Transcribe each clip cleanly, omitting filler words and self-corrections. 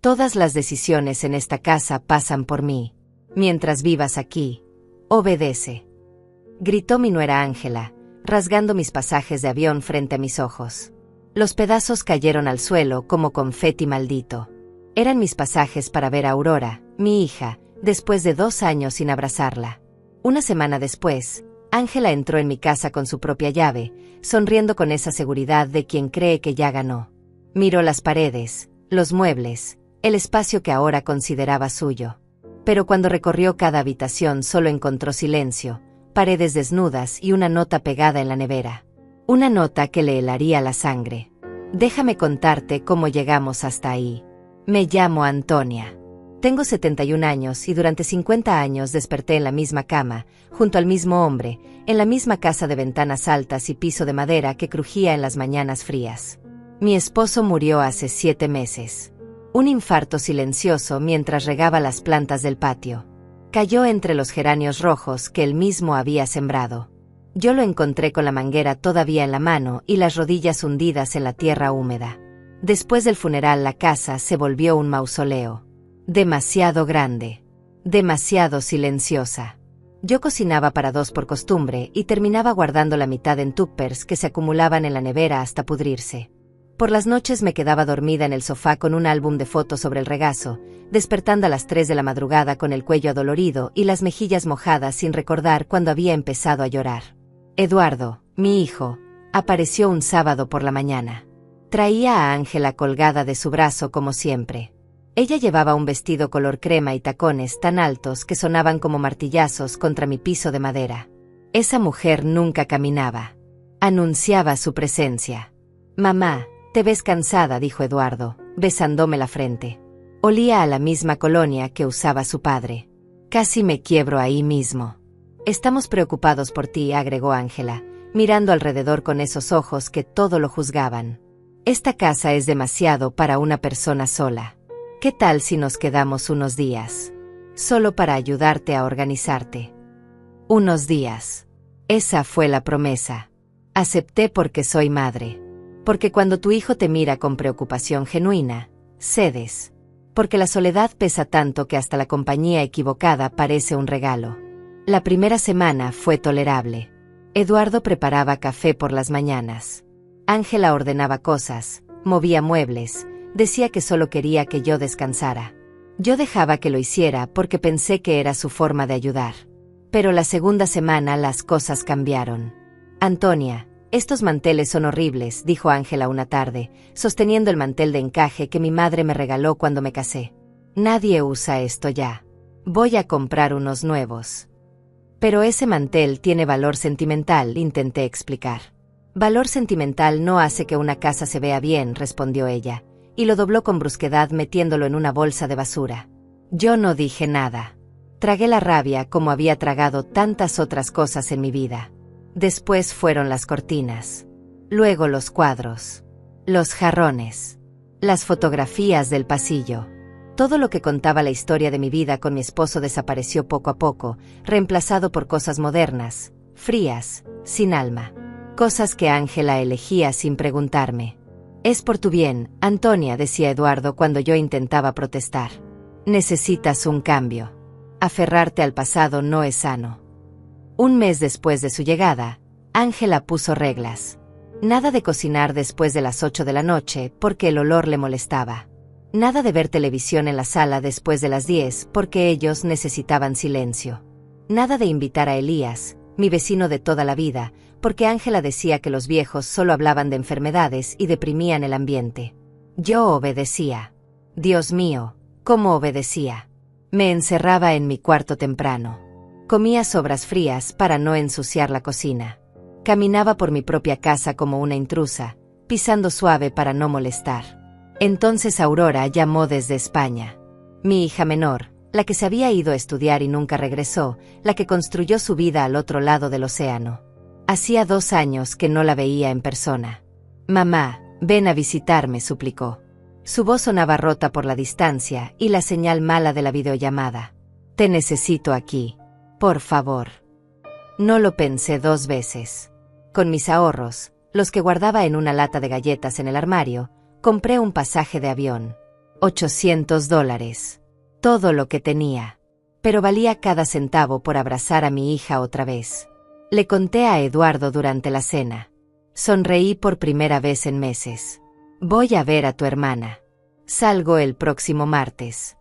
Todas las decisiones en esta casa pasan por mí. Mientras vivas aquí, obedece. Gritó mi nuera Ángela, rasgando mis pasajes de avión frente a mis ojos. Los pedazos cayeron al suelo como confeti maldito. Eran mis pasajes para ver a Aurora, mi hija, después de 2 años sin abrazarla. Una semana después, Ángela entró en mi casa con su propia llave, sonriendo con esa seguridad de quien cree que ya ganó. Miró las paredes, los muebles, el espacio que ahora consideraba suyo. Pero cuando recorrió cada habitación solo encontró silencio, paredes desnudas y una nota pegada en la nevera. Una nota que le helaría la sangre. Déjame contarte cómo llegamos hasta ahí. Me llamo Antonia. Tengo 71 años y durante 50 años desperté en la misma cama, junto al mismo hombre, en la misma casa de ventanas altas y piso de madera que crujía en las mañanas frías. Mi esposo murió hace 7 meses. Un infarto silencioso mientras regaba las plantas del patio. Cayó entre los geranios rojos que él mismo había sembrado. Yo lo encontré con la manguera todavía en la mano y las rodillas hundidas en la tierra húmeda. Después del funeral la casa se volvió un mausoleo. Demasiado grande. Demasiado silenciosa. Yo cocinaba para 2 por costumbre y terminaba guardando la mitad en tuppers que se acumulaban en la nevera hasta pudrirse. Por las noches me quedaba dormida en el sofá con un álbum de fotos sobre el regazo, despertando a las 3 de la madrugada con el cuello adolorido y las mejillas mojadas sin recordar cuándo había empezado a llorar. Eduardo, mi hijo, apareció un sábado por la mañana. Traía a Ángela colgada de su brazo como siempre. Ella llevaba un vestido color crema y tacones tan altos que sonaban como martillazos contra mi piso de madera. Esa mujer nunca caminaba. Anunciaba su presencia. Mamá, te ves cansada, dijo Eduardo, besándome la frente. Olía a la misma colonia que usaba su padre. Casi me quiebro ahí mismo. Estamos preocupados por ti, agregó Ángela, mirando alrededor con esos ojos que todo lo juzgaban. Esta casa es demasiado para una persona sola. ¿Qué tal si nos quedamos unos días? Solo para ayudarte a organizarte. Unos días. Esa fue la promesa. Acepté porque soy madre. Porque cuando tu hijo te mira con preocupación genuina, cedes. Porque la soledad pesa tanto que hasta la compañía equivocada parece un regalo. La primera semana fue tolerable. Eduardo preparaba café por las mañanas. Ángela ordenaba cosas, movía muebles, decía que solo quería que yo descansara. Yo dejaba que lo hiciera porque pensé que era su forma de ayudar. Pero la segunda semana las cosas cambiaron. Antonia, estos manteles son horribles, dijo Ángela una tarde, sosteniendo el mantel de encaje que mi madre me regaló cuando me casé. Nadie usa esto ya. Voy a comprar unos nuevos. Pero ese mantel tiene valor sentimental, intenté explicar. Valor sentimental no hace que una casa se vea bien, respondió ella, y lo dobló con brusquedad metiéndolo en una bolsa de basura. Yo no dije nada. Tragué la rabia como había tragado tantas otras cosas en mi vida. Después fueron las cortinas. Luego los cuadros. Los jarrones. Las fotografías del pasillo. Todo lo que contaba la historia de mi vida con mi esposo desapareció poco a poco, reemplazado por cosas modernas, frías, sin alma. Cosas que Ángela elegía sin preguntarme. Es por tu bien, Antonia, decía Eduardo cuando yo intentaba protestar. Necesitas un cambio. Aferrarte al pasado no es sano. Un mes después de su llegada, Ángela puso reglas. Nada de cocinar después de las 8 de la noche porque el olor le molestaba. Nada de ver televisión en la sala después de las 10 porque ellos necesitaban silencio. Nada de invitar a Elías, mi vecino de toda la vida, porque Ángela decía que los viejos solo hablaban de enfermedades y deprimían el ambiente. Yo obedecía. Dios mío, ¿cómo obedecía? Me encerraba en mi cuarto temprano. Comía sobras frías para no ensuciar la cocina. Caminaba por mi propia casa como una intrusa, pisando suave para no molestar. Entonces Aurora llamó desde España. Mi hija menor, la que se había ido a estudiar y nunca regresó, la que construyó su vida al otro lado del océano. Hacía 2 años que no la veía en persona. Mamá, ven a visitarme, suplicó. Su voz sonaba rota por la distancia y la señal mala de la videollamada. Te necesito aquí. Por favor. No lo pensé 2 veces. Con mis ahorros, los que guardaba en una lata de galletas en el armario, compré un pasaje de avión. $800. Todo lo que tenía. Pero valía cada centavo por abrazar a mi hija otra vez. Le conté a Eduardo durante la cena. Sonreí por primera vez en meses. Voy a ver a tu hermana. Salgo el próximo martes.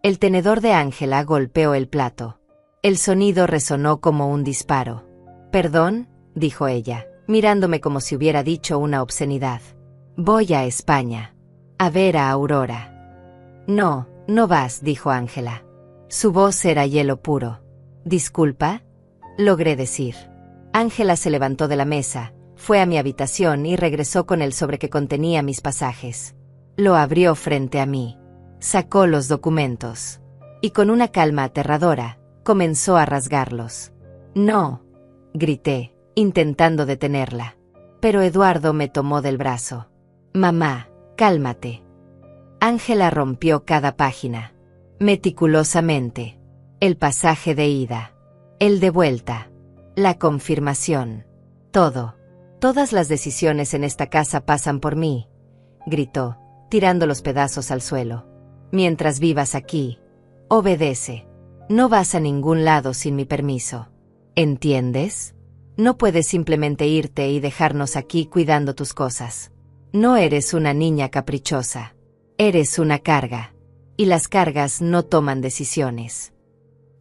El tenedor de Ángela golpeó el plato. El sonido resonó como un disparo. «Perdón», dijo ella, mirándome como si hubiera dicho una obscenidad. «Voy a España. A ver a Aurora». «No, no vas», dijo Ángela. Su voz era hielo puro. «¿Disculpa?», logré decir. Ángela se levantó de la mesa, fue a mi habitación y regresó con el sobre que contenía mis pasajes. Lo abrió frente a mí. Sacó los documentos. Y con una calma aterradora, comenzó a rasgarlos. «No», grité, intentando detenerla. Pero Eduardo me tomó del brazo. «Mamá, cálmate». Ángela rompió cada página. Meticulosamente. El pasaje de ida. El de vuelta. La confirmación. Todo. «Todas las decisiones en esta casa pasan por mí», gritó, tirando los pedazos al suelo. «Mientras vivas aquí, obedece. No vas a ningún lado sin mi permiso. ¿Entiendes? No puedes simplemente irte y dejarnos aquí cuidando tus cosas. No eres una niña caprichosa. Eres una carga. Y las cargas no toman decisiones».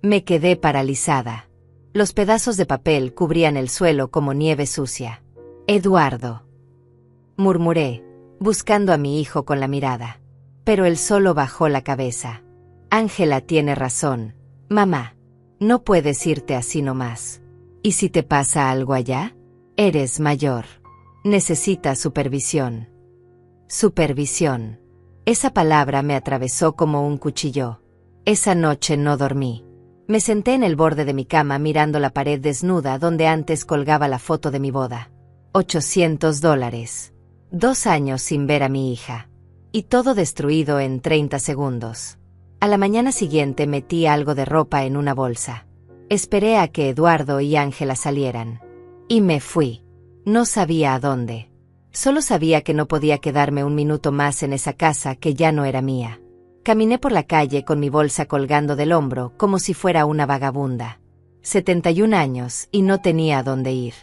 Me quedé paralizada. Los pedazos de papel cubrían el suelo como nieve sucia. «Eduardo», murmuré, buscando a mi hijo con la mirada. Pero él solo bajó la cabeza. «Ángela tiene razón, mamá. No puedes irte así nomás. ¿Y si te pasa algo allá? Eres mayor. Necesitas supervisión». Supervisión. Esa palabra me atravesó como un cuchillo. Esa noche no dormí. Me senté en el borde de mi cama mirando la pared desnuda donde antes colgaba la foto de mi boda. $800. 2 años sin ver a mi hija. Y todo destruido en 30 segundos. A la mañana siguiente metí algo de ropa en una bolsa. Esperé a que Eduardo y Ángela salieran. Y me fui. No sabía a dónde. Solo sabía que no podía quedarme un minuto más en esa casa que ya no era mía. Caminé por la calle con mi bolsa colgando del hombro como si fuera una vagabunda. 71 años y no tenía a dónde ir.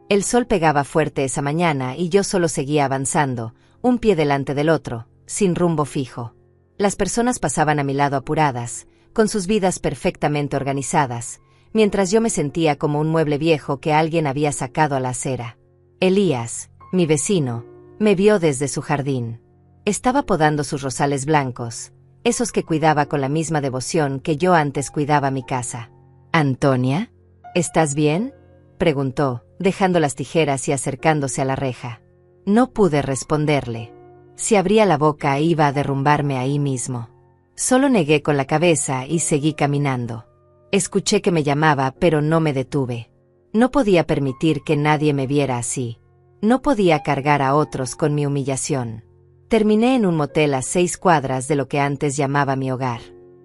El sol pegaba fuerte esa mañana y yo solo seguía avanzando, un pie delante del otro, sin rumbo fijo. Las personas pasaban a mi lado apuradas, con sus vidas perfectamente organizadas, mientras yo me sentía como un mueble viejo que alguien había sacado a la acera. Elías, mi vecino, me vio desde su jardín. Estaba podando sus rosales blancos, esos que cuidaba con la misma devoción que yo antes cuidaba mi casa. «Antonia, ¿estás bien?», preguntó, dejando las tijeras y acercándose a la reja. No pude responderle. Si abría la boca iba a derrumbarme ahí mismo. Solo negué con la cabeza y seguí caminando. Escuché que me llamaba, pero no me detuve. No podía permitir que nadie me viera así. No podía cargar a otros con mi humillación. Terminé en un motel a 6 cuadras de lo que antes llamaba mi hogar.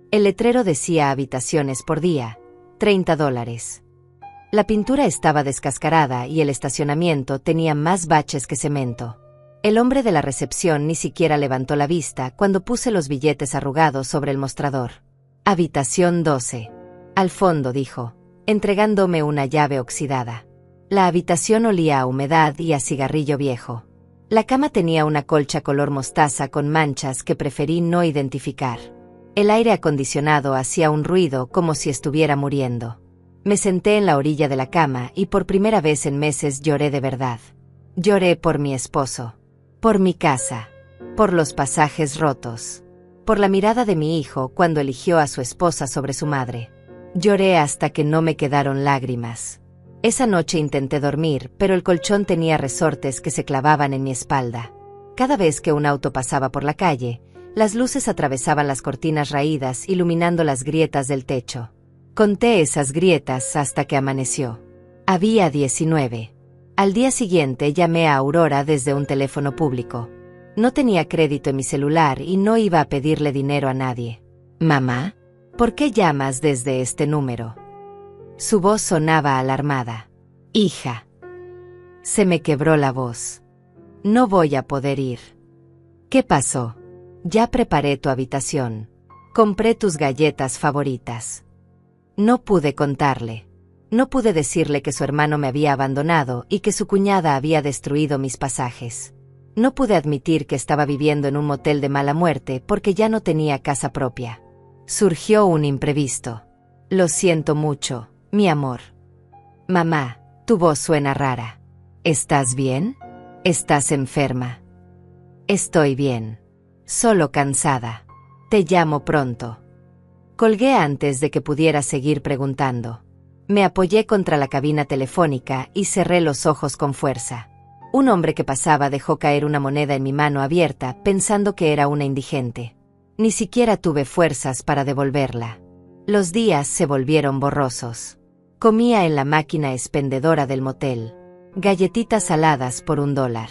El letrero decía habitaciones por día, $30. La pintura estaba descascarada y el estacionamiento tenía más baches que cemento. El hombre de la recepción ni siquiera levantó la vista cuando puse los billetes arrugados sobre el mostrador. «Habitación 12. Al fondo», dijo, entregándome una llave oxidada. La habitación olía a humedad y a cigarrillo viejo. La cama tenía una colcha color mostaza con manchas que preferí no identificar. El aire acondicionado hacía un ruido como si estuviera muriendo. Me senté en la orilla de la cama y por primera vez en meses lloré de verdad. Lloré por mi esposo, por mi casa, por los pasajes rotos, por la mirada de mi hijo cuando eligió a su esposa sobre su madre. Lloré hasta que no me quedaron lágrimas. Esa noche intenté dormir, pero el colchón tenía resortes que se clavaban en mi espalda. Cada vez que un auto pasaba por la calle, las luces atravesaban las cortinas raídas, iluminando las grietas del techo. Conté esas grietas hasta que amaneció. Había 19. Al día siguiente llamé a Aurora desde un teléfono público. No tenía crédito en mi celular y no iba a pedirle dinero a nadie. «Mamá, ¿por qué llamas desde este número?». Su voz sonaba alarmada. «Hija». Se me quebró la voz. «No voy a poder ir». «¿Qué pasó?». Ya preparé tu habitación. Compré tus galletas favoritas. No pude contarle. No pude decirle que su hermano me había abandonado y que su cuñada había destruido mis pasajes. No pude admitir que estaba viviendo en un motel de mala muerte porque ya no tenía casa propia. Surgió un imprevisto. Lo siento mucho, mi amor. Mamá, tu voz suena rara. ¿Estás bien? ¿Estás enferma? Estoy bien. Solo cansada. Te llamo pronto. Colgué antes de que pudiera seguir preguntando. Me apoyé contra la cabina telefónica y cerré los ojos con fuerza. Un hombre que pasaba dejó caer una moneda en mi mano abierta pensando que era una indigente. Ni siquiera tuve fuerzas para devolverla. Los días se volvieron borrosos. Comía en la máquina expendedora del motel. Galletitas saladas por $1.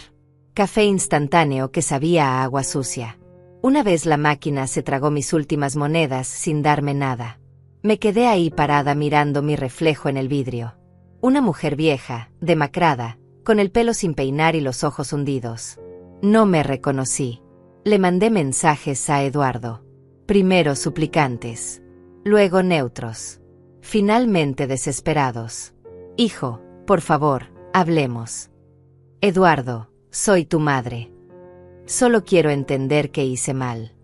Café instantáneo que sabía a agua sucia. Una vez la máquina se tragó mis últimas monedas sin darme nada. Me quedé ahí parada mirando mi reflejo en el vidrio. Una mujer vieja, demacrada, con el pelo sin peinar y los ojos hundidos. No me reconocí. Le mandé mensajes a Eduardo. Primero suplicantes. Luego neutros. Finalmente desesperados. Hijo, por favor, hablemos. Eduardo, soy tu madre. Solo quiero entender que hice mal.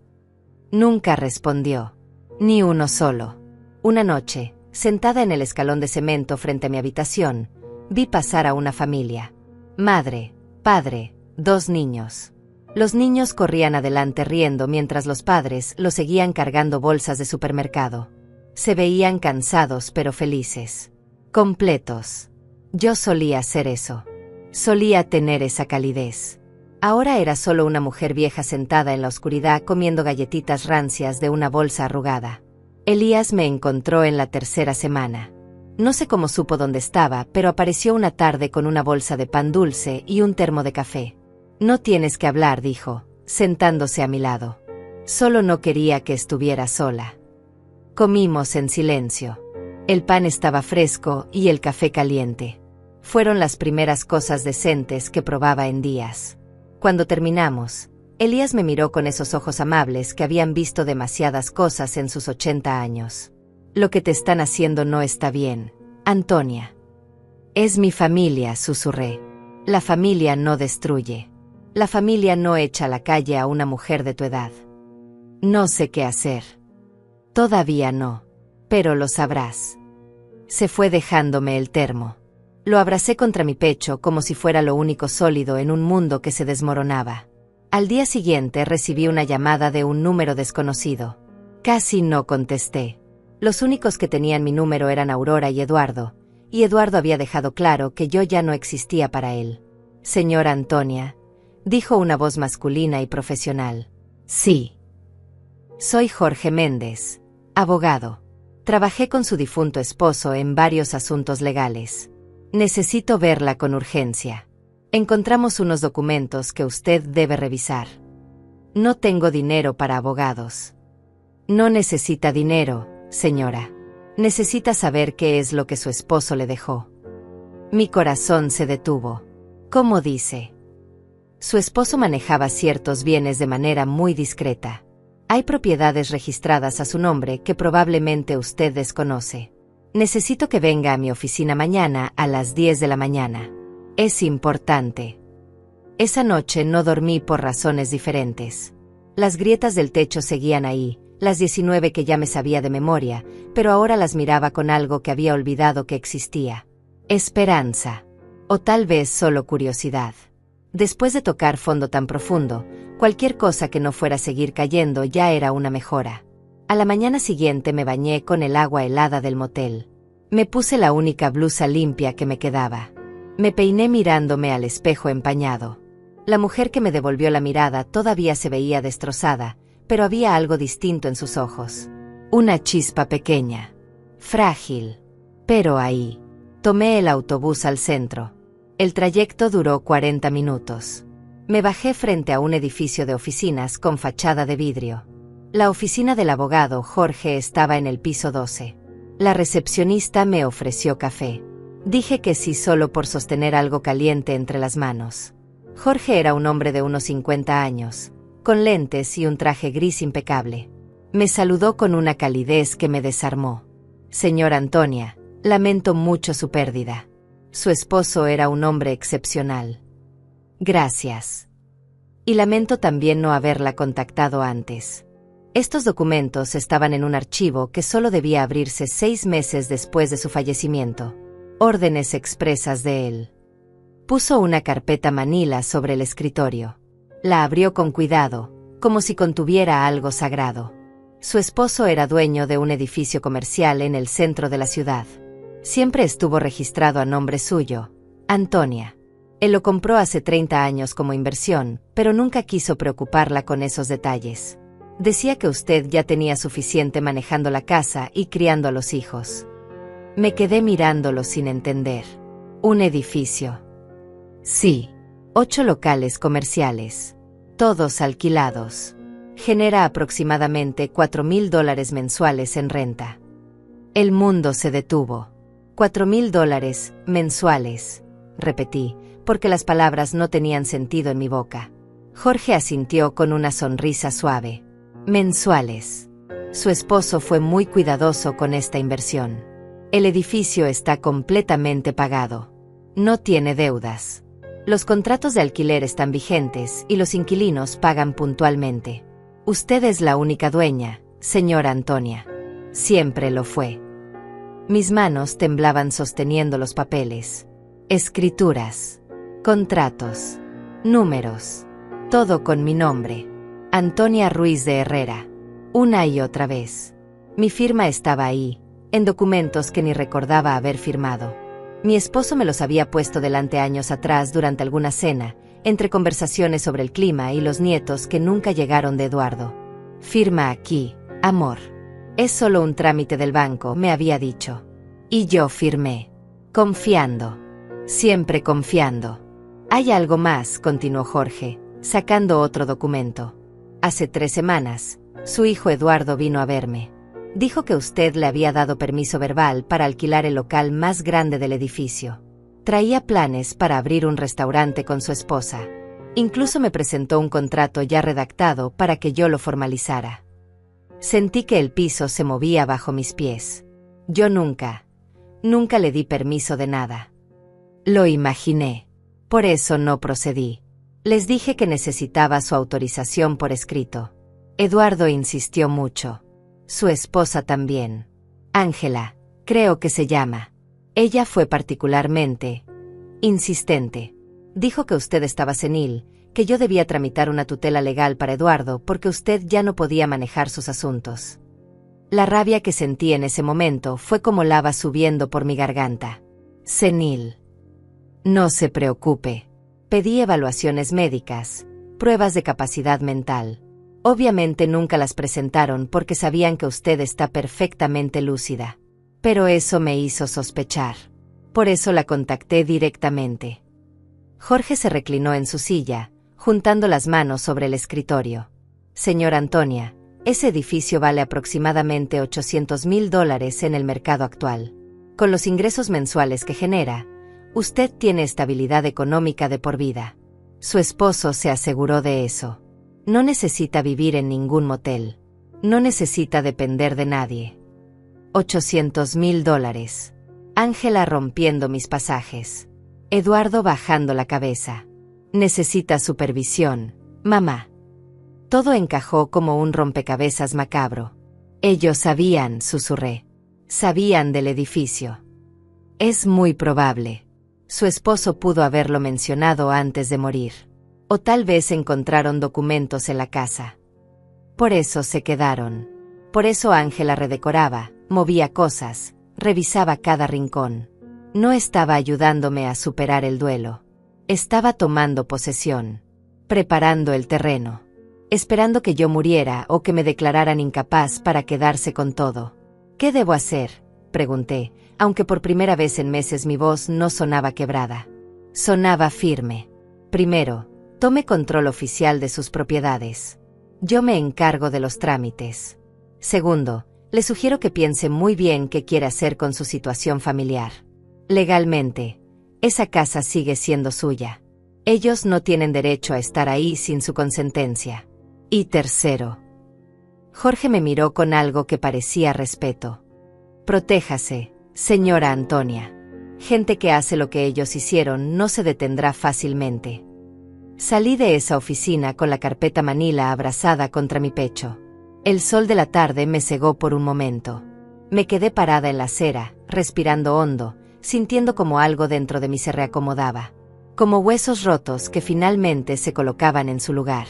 Nunca respondió. Ni uno solo. Una noche, sentada en el escalón de cemento frente a mi habitación, vi pasar a una familia. Madre, padre, 2 niños. Los niños corrían adelante riendo mientras los padres los seguían cargando bolsas de supermercado. Se veían cansados pero felices. Completos. Yo solía ser eso. Solía tener esa calidez. Ahora era solo una mujer vieja sentada en la oscuridad comiendo galletitas rancias de una bolsa arrugada. Elías me encontró en la 3ª semana. No sé cómo supo dónde estaba, pero apareció una tarde con una bolsa de pan dulce y un termo de café. No tienes que hablar, dijo, sentándose a mi lado. Solo no quería que estuviera sola. Comimos en silencio. El pan estaba fresco y el café caliente. Fueron las primeras cosas decentes que probaba en días. Cuando terminamos, Elías me miró con esos ojos amables que habían visto demasiadas cosas en sus 80 años. Lo que te están haciendo no está bien, Antonia. Es mi familia, susurré. La familia no destruye. La familia no echa a la calle a una mujer de tu edad. No sé qué hacer. Todavía no. Pero lo sabrás. Se fue dejándome el termo. Lo abracé contra mi pecho como si fuera lo único sólido en un mundo que se desmoronaba. Al día siguiente recibí una llamada de un número desconocido. Casi no contesté. Los únicos que tenían mi número eran Aurora y Eduardo había dejado claro que yo ya no existía para él. Señora Antonia, dijo una voz masculina y profesional. Sí. Soy Jorge Méndez, abogado. Trabajé con su difunto esposo en varios asuntos legales. Necesito verla con urgencia. Encontramos unos documentos que usted debe revisar. No tengo dinero para abogados. No necesita dinero, señora. Necesita saber qué es lo que su esposo le dejó. Mi corazón se detuvo. ¿Cómo dice? Su esposo manejaba ciertos bienes de manera muy discreta. Hay propiedades registradas a su nombre que probablemente usted desconoce. Necesito que venga a mi oficina mañana a las 10 de la mañana. Es importante. Esa noche no dormí por razones diferentes. Las grietas del techo seguían ahí, las 19 que ya me sabía de memoria, pero ahora las miraba con algo que había olvidado que existía. Esperanza. O tal vez solo curiosidad. Después de tocar fondo tan profundo, cualquier cosa que no fuera seguir cayendo ya era una mejora. A la mañana siguiente me bañé con el agua helada del motel. Me puse la única blusa limpia que me quedaba. Me peiné mirándome al espejo empañado. La mujer que me devolvió la mirada todavía se veía destrozada, pero había algo distinto en sus ojos. Una chispa pequeña. Frágil. Pero ahí. Tomé el autobús al centro. El trayecto duró 40 minutos. Me bajé frente a un edificio de oficinas con fachada de vidrio. La oficina del abogado Jorge estaba en el piso 12. La recepcionista me ofreció café. Dije que sí solo por sostener algo caliente entre las manos. Jorge era un hombre de unos 50 años. con lentes y un traje gris impecable. Me saludó con una calidez que me desarmó. Señora Antonia, lamento mucho su pérdida. Su esposo era un hombre excepcional. Gracias. Y lamento también no haberla contactado antes. Estos documentos estaban en un archivo que solo debía abrirse 6 meses después de su fallecimiento. Órdenes expresas de él. Puso una carpeta manila sobre el escritorio. La abrió con cuidado, como si contuviera algo sagrado. Su esposo era dueño de un edificio comercial en el centro de la ciudad. Siempre estuvo registrado a nombre suyo, Antonia. Él lo compró hace 30 años como inversión, pero nunca quiso preocuparla con esos detalles. Decía que usted ya tenía suficiente manejando la casa y criando a los hijos. Me quedé mirándolo sin entender. ¿Un edificio? Sí. 8 locales comerciales. Todos alquilados. Genera aproximadamente $4,000 mensuales en renta. El mundo se detuvo. $4,000 mensuales, repetí, porque las palabras no tenían sentido en mi boca. Jorge asintió con una sonrisa suave. Mensuales. Su esposo fue muy cuidadoso con esta inversión. El edificio está completamente pagado. No tiene deudas. Los contratos de alquiler están vigentes y los inquilinos pagan puntualmente. Usted es la única dueña, señora Antonia. Siempre lo fue. Mis manos temblaban sosteniendo los papeles. Escrituras. Contratos. Números. Todo con mi nombre. Antonia Ruiz de Herrera. Una y otra vez. Mi firma estaba ahí, en documentos que ni recordaba haber firmado. Mi esposo me los había puesto delante años atrás durante alguna cena, entre conversaciones sobre el clima y los nietos que nunca llegaron de Eduardo. Firma aquí, amor. Es solo un trámite del banco, me había dicho. Y yo firmé. Confiando. Siempre confiando. Hay algo más, continuó Jorge, sacando otro documento. Hace 3 semanas, su hijo Eduardo vino a verme. Dijo que usted le había dado permiso verbal para alquilar el local más grande del edificio. Traía planes para abrir un restaurante con su esposa. Incluso me presentó un contrato ya redactado para que yo lo formalizara. Sentí que el piso se movía bajo mis pies. Yo nunca le di permiso de nada. Lo imaginé. Por eso no procedí. Les dije que necesitaba su autorización por escrito. Eduardo insistió mucho. Su esposa también. Ángela, creo que se llama. Ella fue particularmente insistente. Dijo que usted estaba senil, que yo debía tramitar una tutela legal para Eduardo porque usted ya no podía manejar sus asuntos. La rabia que sentí en ese momento fue como lava subiendo por mi garganta. Senil. No se preocupe. Pedí evaluaciones médicas, pruebas de capacidad mental. Obviamente nunca las presentaron porque sabían que usted está perfectamente lúcida. Pero eso me hizo sospechar. Por eso la contacté directamente. Jorge se reclinó en su silla, juntando las manos sobre el escritorio. Señora Antonia, ese edificio vale aproximadamente $800,000 en el mercado actual. Con los ingresos mensuales que genera, usted tiene estabilidad económica de por vida. Su esposo se aseguró de eso. No necesita vivir en ningún motel. No necesita depender de nadie. $800,000. Ángela rompiendo mis pasajes. Eduardo bajando la cabeza. Necesita supervisión, mamá. Todo encajó como un rompecabezas macabro. Ellos sabían, susurré. Sabían del edificio. Es muy probable. Su esposo pudo haberlo mencionado antes de morir. O tal vez encontraron documentos en la casa. Por eso se quedaron. Por eso Ángela redecoraba, movía cosas, revisaba cada rincón. No estaba ayudándome a superar el duelo. Estaba tomando posesión, preparando el terreno, esperando que yo muriera o que me declararan incapaz para quedarse con todo. ¿Qué debo hacer?, pregunté, aunque por primera vez en meses mi voz no sonaba quebrada. Sonaba firme. Primero, tome control oficial de sus propiedades. Yo me encargo de los trámites. Segundo, le sugiero que piense muy bien qué quiere hacer con su situación familiar. Legalmente, esa casa sigue siendo suya. Ellos no tienen derecho a estar ahí sin su consentencia. Y tercero. Jorge me miró con algo que parecía respeto. Protéjase, señora Antonia. Gente que hace lo que ellos hicieron no se detendrá fácilmente. Salí de esa oficina con la carpeta manila abrazada contra mi pecho. El sol de la tarde me cegó por un momento. Me quedé parada en la acera, respirando hondo, sintiendo como algo dentro de mí se reacomodaba. Como huesos rotos que finalmente se colocaban en su lugar.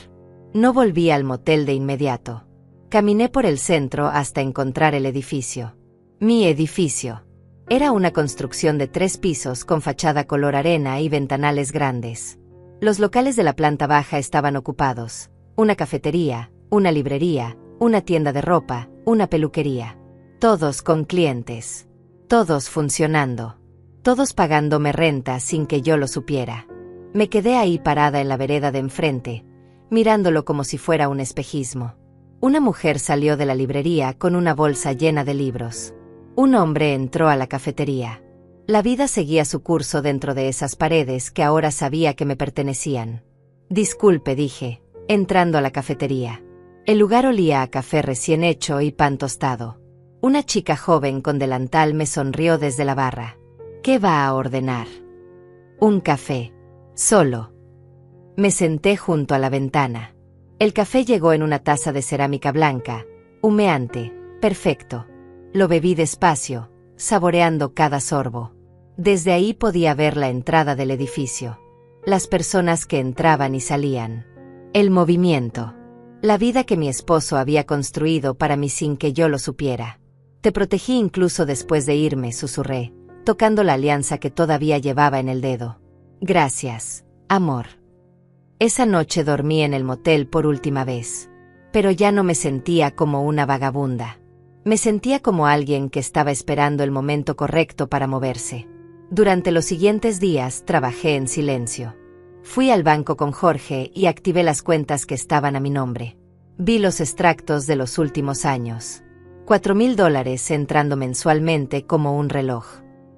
No volví al motel de inmediato. Caminé por el centro hasta encontrar el edificio. Mi edificio. Era una construcción de 3 pisos con fachada color arena y ventanales grandes. Los locales de la planta baja estaban ocupados. Una cafetería, una librería, una tienda de ropa, una peluquería. Todos con clientes. Todos funcionando. Todos pagándome renta sin que yo lo supiera. Me quedé ahí parada en la vereda de enfrente, mirándolo como si fuera un espejismo. Una mujer salió de la librería con una bolsa llena de libros. Un hombre entró a la cafetería. La vida seguía su curso dentro de esas paredes que ahora sabía que me pertenecían. Disculpe, dije, entrando a la cafetería. El lugar olía a café recién hecho y pan tostado. Una chica joven con delantal me sonrió desde la barra. ¿Qué va a ordenar? Un café. Solo. Me senté junto a la ventana. El café llegó en una taza de cerámica blanca, humeante, perfecto. Lo bebí despacio, saboreando cada sorbo. Desde ahí podía ver la entrada del edificio. Las personas que entraban y salían. El movimiento. La vida que mi esposo había construido para mí sin que yo lo supiera. Te protegí incluso después de irme, susurré, tocando la alianza que todavía llevaba en el dedo. Gracias, amor. Esa noche dormí en el motel por última vez. Pero ya no me sentía como una vagabunda. Me sentía como alguien que estaba esperando el momento correcto para moverse. Durante los siguientes días trabajé en silencio. Fui al banco con Jorge y activé las cuentas que estaban a mi nombre. Vi los extractos de los últimos años. $4,000 entrando mensualmente como un reloj.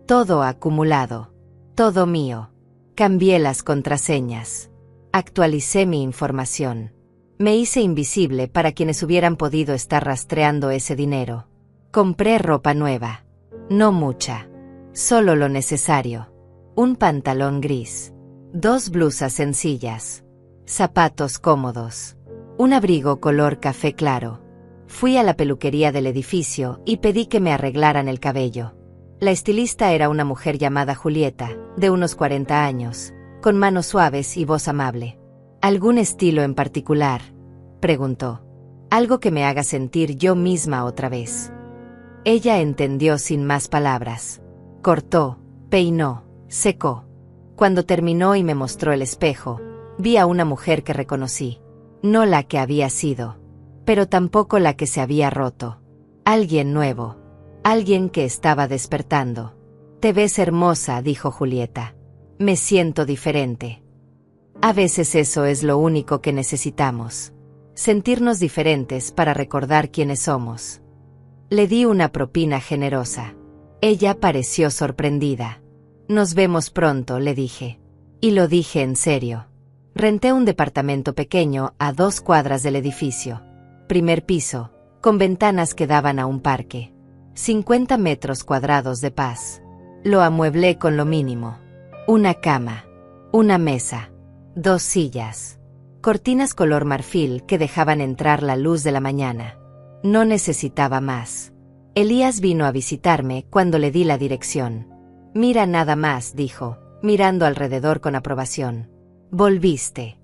Todo acumulado. Todo mío. Cambié las contraseñas. Actualicé mi información. Me hice invisible para quienes hubieran podido estar rastreando ese dinero. Compré ropa nueva. No mucha. Solo lo necesario. Un pantalón gris. 2 blusas sencillas. Zapatos cómodos. Un abrigo color café claro. Fui a la peluquería del edificio y pedí que me arreglaran el cabello. La estilista era una mujer llamada Julieta, de unos 40 años, con manos suaves y voz amable. ¿Algún estilo en particular?, preguntó. Algo que me haga sentir yo misma otra vez. Ella entendió sin más palabras. Cortó, peinó, secó. Cuando terminó y me mostró el espejo, vi a una mujer que reconocí. No la que había sido, pero tampoco la que se había roto. Alguien nuevo. Alguien que estaba despertando. Te ves hermosa, dijo Julieta. Me siento diferente. A veces eso es lo único que necesitamos. Sentirnos diferentes para recordar quiénes somos. Le di una propina generosa. Ella pareció sorprendida. Nos vemos pronto, le dije. Y lo dije en serio. Renté un departamento pequeño a 2 cuadras del edificio. Primer piso, con ventanas que daban a un parque. 50 metros cuadrados de paz. Lo amueblé con lo mínimo. Una cama. Una mesa. 2 sillas. Cortinas color marfil que dejaban entrar la luz de la mañana. No necesitaba más. Elías vino a visitarme cuando le di la dirección. Mira nada más, dijo, mirando alrededor con aprobación. Volviste.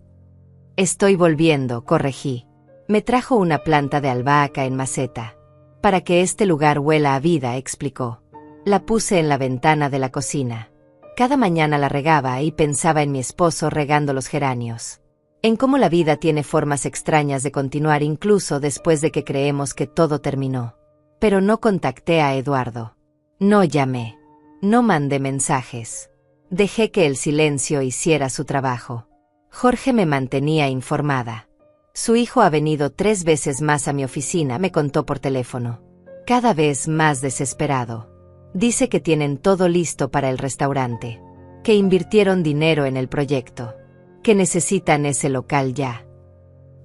Estoy volviendo, corregí. Me trajo una planta de albahaca en maceta. Para que este lugar huela a vida, explicó. La puse en la ventana de la cocina. Cada mañana la regaba y pensaba en mi esposo regando los geranios. En cómo la vida tiene formas extrañas de continuar incluso después de que creemos que todo terminó. Pero no contacté a Eduardo. No llamé. No mandé mensajes. Dejé que el silencio hiciera su trabajo. Jorge me mantenía informada. Su hijo ha venido 3 veces más a mi oficina, me contó por teléfono. Cada vez más desesperado. Dice que tienen todo listo para el restaurante. Que invirtieron dinero en el proyecto. Que necesitan ese local ya.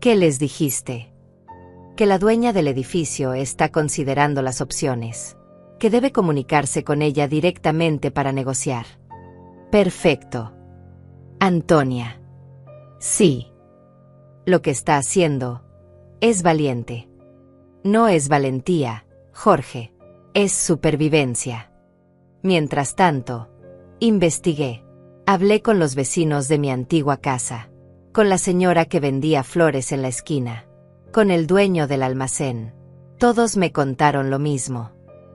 ¿Qué les dijiste? Que la dueña del edificio está considerando las opciones. Que debe comunicarse con ella directamente para negociar. Perfecto. Antonia. Sí. Lo que está haciendo es valiente. No es valentía, Jorge. Es supervivencia. Mientras tanto, investigué. Hablé con los vecinos de mi antigua casa. Con la señora que vendía flores en la esquina. Con el dueño del almacén. Todos me contaron lo mismo.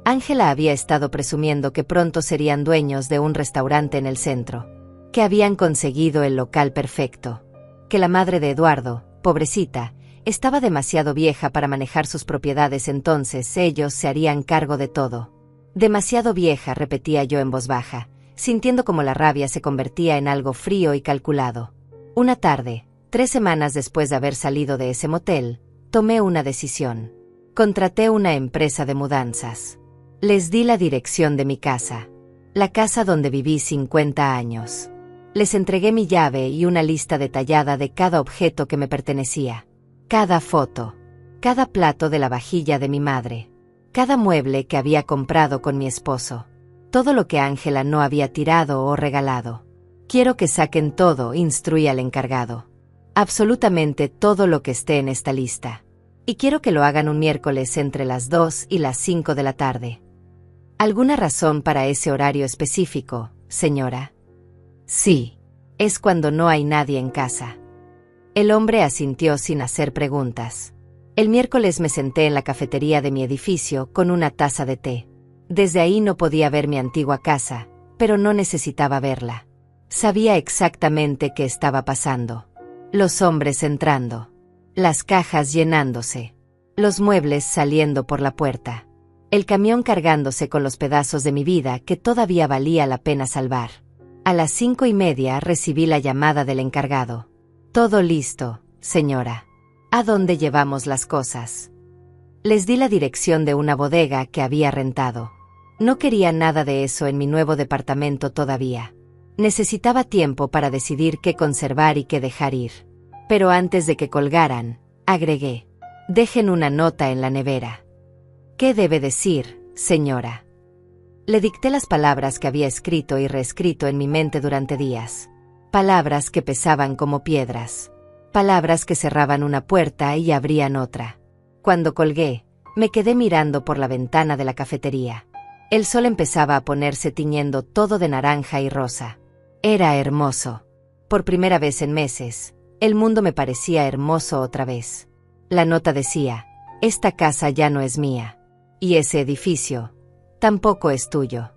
Ángela había estado presumiendo que pronto serían dueños de un restaurante en el centro. Que habían conseguido el local perfecto. Que la madre de Eduardo, pobrecita, estaba demasiado vieja para manejar sus propiedades, entonces ellos se harían cargo de todo. Demasiado vieja, repetía yo en voz baja, sintiendo como la rabia se convertía en algo frío y calculado. Una tarde, 3 semanas después de haber salido de ese motel, tomé una decisión. Contraté una empresa de mudanzas. Les di la dirección de mi casa, la casa donde viví 50 años. Les entregué mi llave y una lista detallada de cada objeto que me pertenecía. Cada foto, cada plato de la vajilla de mi madre, cada mueble que había comprado con mi esposo, todo lo que Ángela no había tirado o regalado. Quiero que saquen todo, instruí al encargado. Absolutamente todo lo que esté en esta lista. Y quiero que lo hagan un miércoles entre las 2 y las 5 de la tarde. ¿Alguna razón para ese horario específico, señora? Sí, es cuando no hay nadie en casa. El hombre asintió sin hacer preguntas. El miércoles me senté en la cafetería de mi edificio con una taza de té. Desde ahí no podía ver mi antigua casa, pero no necesitaba verla. Sabía exactamente qué estaba pasando. Los hombres entrando. Las cajas llenándose. Los muebles saliendo por la puerta. El camión cargándose con los pedazos de mi vida que todavía valía la pena salvar. A las 5:30 recibí la llamada del encargado. Todo listo, señora. ¿A dónde llevamos las cosas? Les di la dirección de una bodega que había rentado. No quería nada de eso en mi nuevo departamento todavía. Necesitaba tiempo para decidir qué conservar y qué dejar ir. Pero antes de que colgaran, agregué: dejen una nota en la nevera. ¿Qué debe decir, señora? Le dicté las palabras que había escrito y reescrito en mi mente durante días. Palabras que pesaban como piedras. Palabras que cerraban una puerta y abrían otra. Cuando colgué, me quedé mirando por la ventana de la cafetería. El sol empezaba a ponerse tiñendo todo de naranja y rosa. Era hermoso. Por primera vez en meses, el mundo me parecía hermoso otra vez. La nota decía: esta casa ya no es mía. Y ese edificio tampoco es tuyo.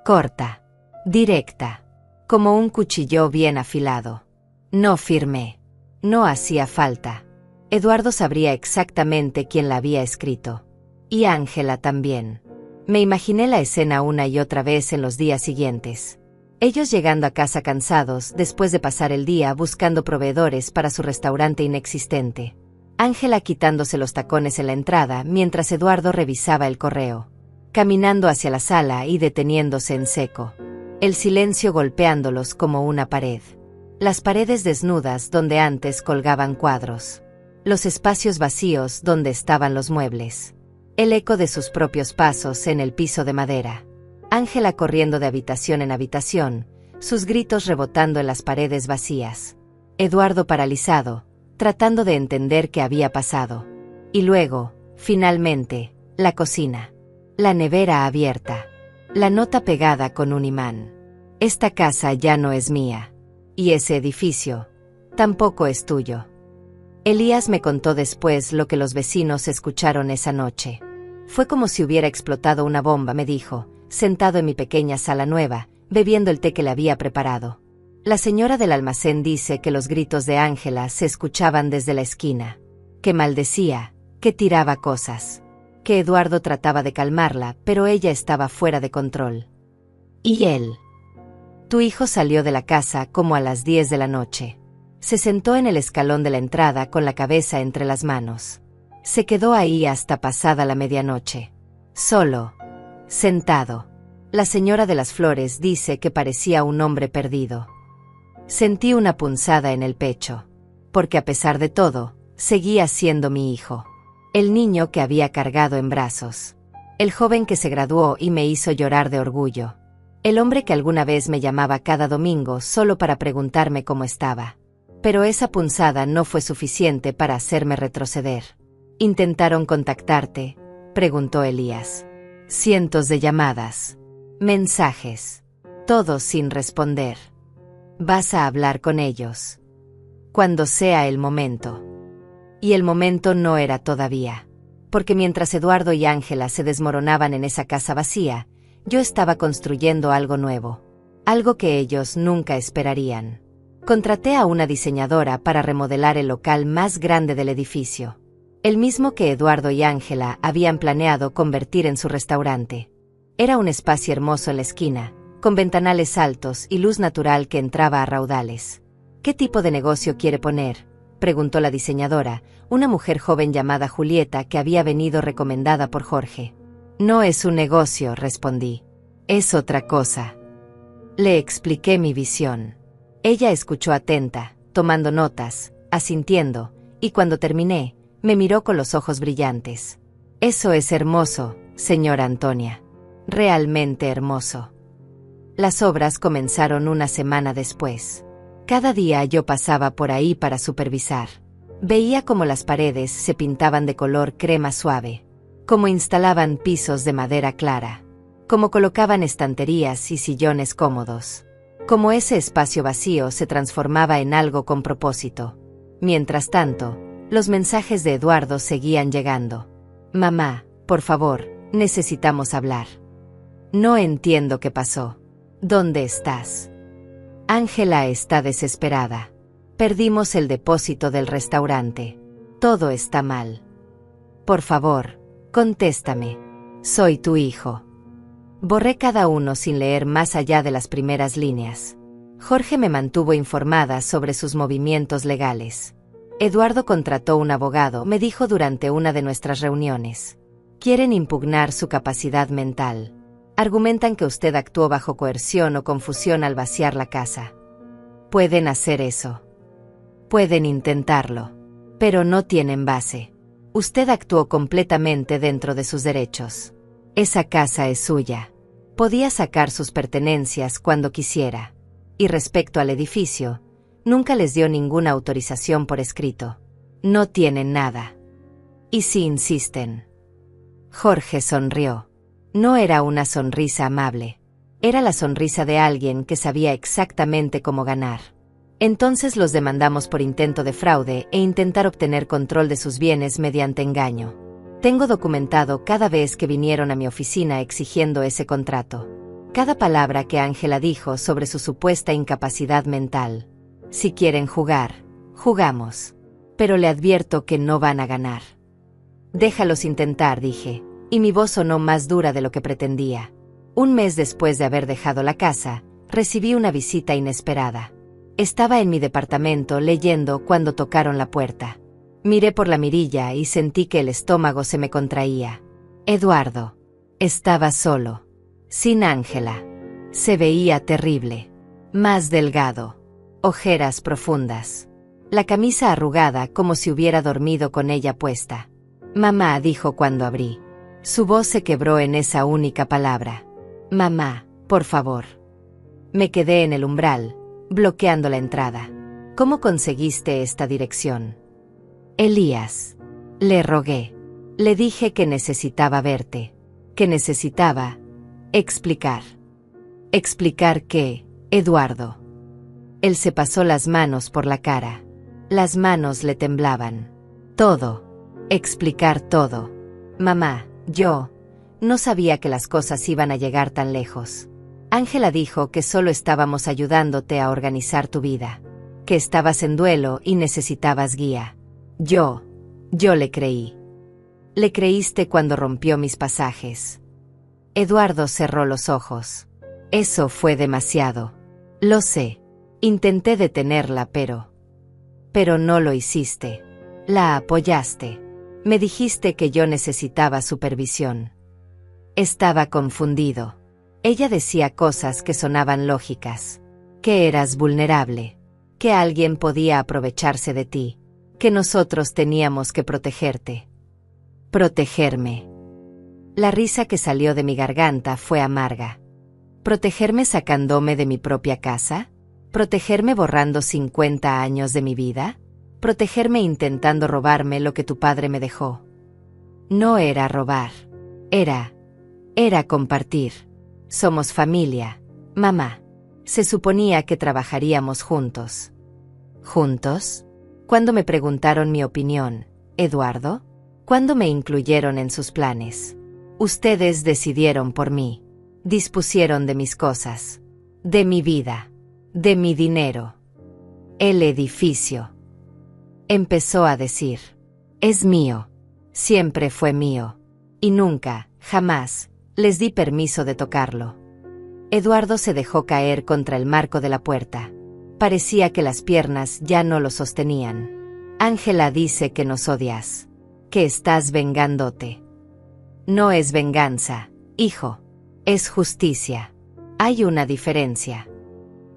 Corta. Directa. Como un cuchillo bien afilado. No firmé. No hacía falta. Eduardo sabría exactamente quién la había escrito. Y Ángela también. Me imaginé la escena una y otra vez en los días siguientes. Ellos llegando a casa cansados después de pasar el día buscando proveedores para su restaurante inexistente. Ángela quitándose los tacones en la entrada mientras Eduardo revisaba el correo. Caminando hacia la sala y deteniéndose en seco. El silencio golpeándolos como una pared. Las paredes desnudas donde antes colgaban cuadros. Los espacios vacíos donde estaban los muebles. El eco de sus propios pasos en el piso de madera. Ángela corriendo de habitación en habitación, sus gritos rebotando en las paredes vacías. Eduardo paralizado, tratando de entender qué había pasado. Y luego, finalmente, la cocina. La nevera abierta. La nota pegada con un imán. Esta casa ya no es mía. Y ese edificio tampoco es tuyo. Elías me contó después lo que los vecinos escucharon esa noche. Fue como si hubiera explotado una bomba, me dijo, sentado en mi pequeña sala nueva, bebiendo el té que le había preparado. La señora del almacén dice que los gritos de Ángela se escuchaban desde la esquina. Que maldecía, que tiraba cosas. Que Eduardo trataba de calmarla, pero ella estaba fuera de control. ¿Y él? Tu hijo salió de la casa como a las 10 de la noche. Se sentó en el escalón de la entrada con la cabeza entre las manos. Se quedó ahí hasta pasada la medianoche. Solo. Sentado. La señora de las flores dice que parecía un hombre perdido. Sentí una punzada en el pecho. Porque a pesar de todo, Seguía siendo mi hijo. El niño que había cargado en brazos. El joven que se graduó y me hizo llorar de orgullo. El hombre que alguna vez me llamaba cada domingo solo para preguntarme cómo estaba. Pero esa punzada no fue suficiente para hacerme retroceder. ¿Intentaron contactarte?, preguntó Elías. Cientos de llamadas. Mensajes. Todos sin responder. Vas a hablar con ellos. Cuando sea el momento. Y el momento no era todavía. Porque mientras Eduardo y Ángela se desmoronaban en esa casa vacía, yo estaba construyendo algo nuevo. Algo que ellos nunca esperarían. Contraté a una diseñadora para remodelar el local más grande del edificio. El mismo que Eduardo y Ángela habían planeado convertir en su restaurante. Era un espacio hermoso en la esquina, con ventanales altos y luz natural que entraba a raudales. ¿Qué tipo de negocio quiere poner?, preguntó la diseñadora, una mujer joven llamada Julieta que había venido recomendada por Jorge. No es un negocio, respondí. Es otra cosa. Le expliqué mi visión. Ella escuchó atenta, tomando notas, asintiendo, y cuando terminé, me miró con los ojos brillantes. Eso es hermoso, señora Antonia. Realmente hermoso. Las obras comenzaron una semana después. Cada día yo pasaba por ahí para supervisar. Veía cómo las paredes se pintaban de color crema suave, cómo instalaban pisos de madera clara, cómo colocaban estanterías y sillones cómodos, cómo ese espacio vacío se transformaba en algo con propósito. Mientras tanto, los mensajes de Eduardo seguían llegando. Mamá, por favor, necesitamos hablar. No entiendo qué pasó. ¿Dónde estás? Ángela está desesperada. Perdimos el depósito del restaurante. Todo está mal. Por favor, contéstame. Soy tu hijo. Borré cada uno sin leer más allá de las primeras líneas. Jorge me mantuvo informada sobre sus movimientos legales. Eduardo contrató un abogado, me dijo durante una de nuestras reuniones. Quieren impugnar su capacidad mental. Argumentan que usted actuó bajo coerción o confusión al vaciar la casa. Pueden hacer eso. Pueden intentarlo. Pero no tienen base. Usted actuó completamente dentro de sus derechos. Esa casa es suya. Podía sacar sus pertenencias cuando quisiera. Y respecto al edificio, nunca les dio ninguna autorización por escrito. No tienen nada. ¿Y si insisten? Jorge sonrió. No era una sonrisa amable. Era la sonrisa de alguien que sabía exactamente cómo ganar. Entonces los demandamos por intento de fraude e intentar obtener control de sus bienes mediante engaño. Tengo documentado cada vez que vinieron a mi oficina exigiendo ese contrato. Cada palabra que Ángela dijo sobre su supuesta incapacidad mental. Si quieren jugar, jugamos. Pero le advierto que no van a ganar. Déjalos intentar, dije, y mi voz sonó más dura de lo que pretendía. Un mes después de haber dejado la casa, recibí una visita inesperada. Estaba en mi departamento leyendo cuando tocaron la puerta. Miré por la mirilla y sentí que el estómago se me contraía. Eduardo. Estaba solo. Sin Ángela. Se veía terrible. Más delgado. Ojeras profundas. La camisa arrugada como si hubiera dormido con ella puesta. Mamá, dijo cuando abrí. Su voz se quebró en esa única palabra. Mamá, por favor. Me quedé en el umbral, bloqueando la entrada. ¿Cómo conseguiste esta dirección? Elías. Le rogué. Le dije que necesitaba verte. Que necesitaba explicar. ¿Explicar qué, Eduardo? Él se pasó las manos por la cara. Las manos le temblaban. Todo. Explicar todo. Mamá, yo no sabía que las cosas iban a llegar tan lejos. Ángela dijo que solo estábamos ayudándote a organizar tu vida. Que estabas en duelo y necesitabas guía. Yo le creí. Le creíste cuando rompió mis pasajes. Eduardo cerró los ojos. Eso fue demasiado. Lo sé. Intenté detenerla, pero no lo hiciste. La apoyaste. Me dijiste que yo necesitaba supervisión. Estaba confundido. Ella decía cosas que sonaban lógicas. Que eras vulnerable. Que alguien podía aprovecharse de ti. que nosotros teníamos que protegerte. Protegerme. La risa que salió de mi garganta fue amarga. ¿Protegerme sacándome de mi propia casa? ¿Protegerme borrando 50 años de mi vida? ¿Protegerme intentando robarme lo que tu padre me dejó? No era robar. Era compartir. Somos familia, mamá. Se suponía que trabajaríamos juntos. ¿Juntos? ¿Cuándo me preguntaron mi opinión, Eduardo? ¿Cuándo me incluyeron en sus planes? Ustedes decidieron por mí. Dispusieron de mis cosas, de mi vida, de mi dinero. El edificio. Empezó a decir. Es mío. Siempre fue mío. Y nunca, jamás, les di permiso de tocarlo. Eduardo se dejó caer contra el marco de la puerta. Parecía que las piernas ya no lo sostenían. Ángela dice que nos odias. Que estás vengándote. No es venganza, hijo. Es justicia. Hay una diferencia.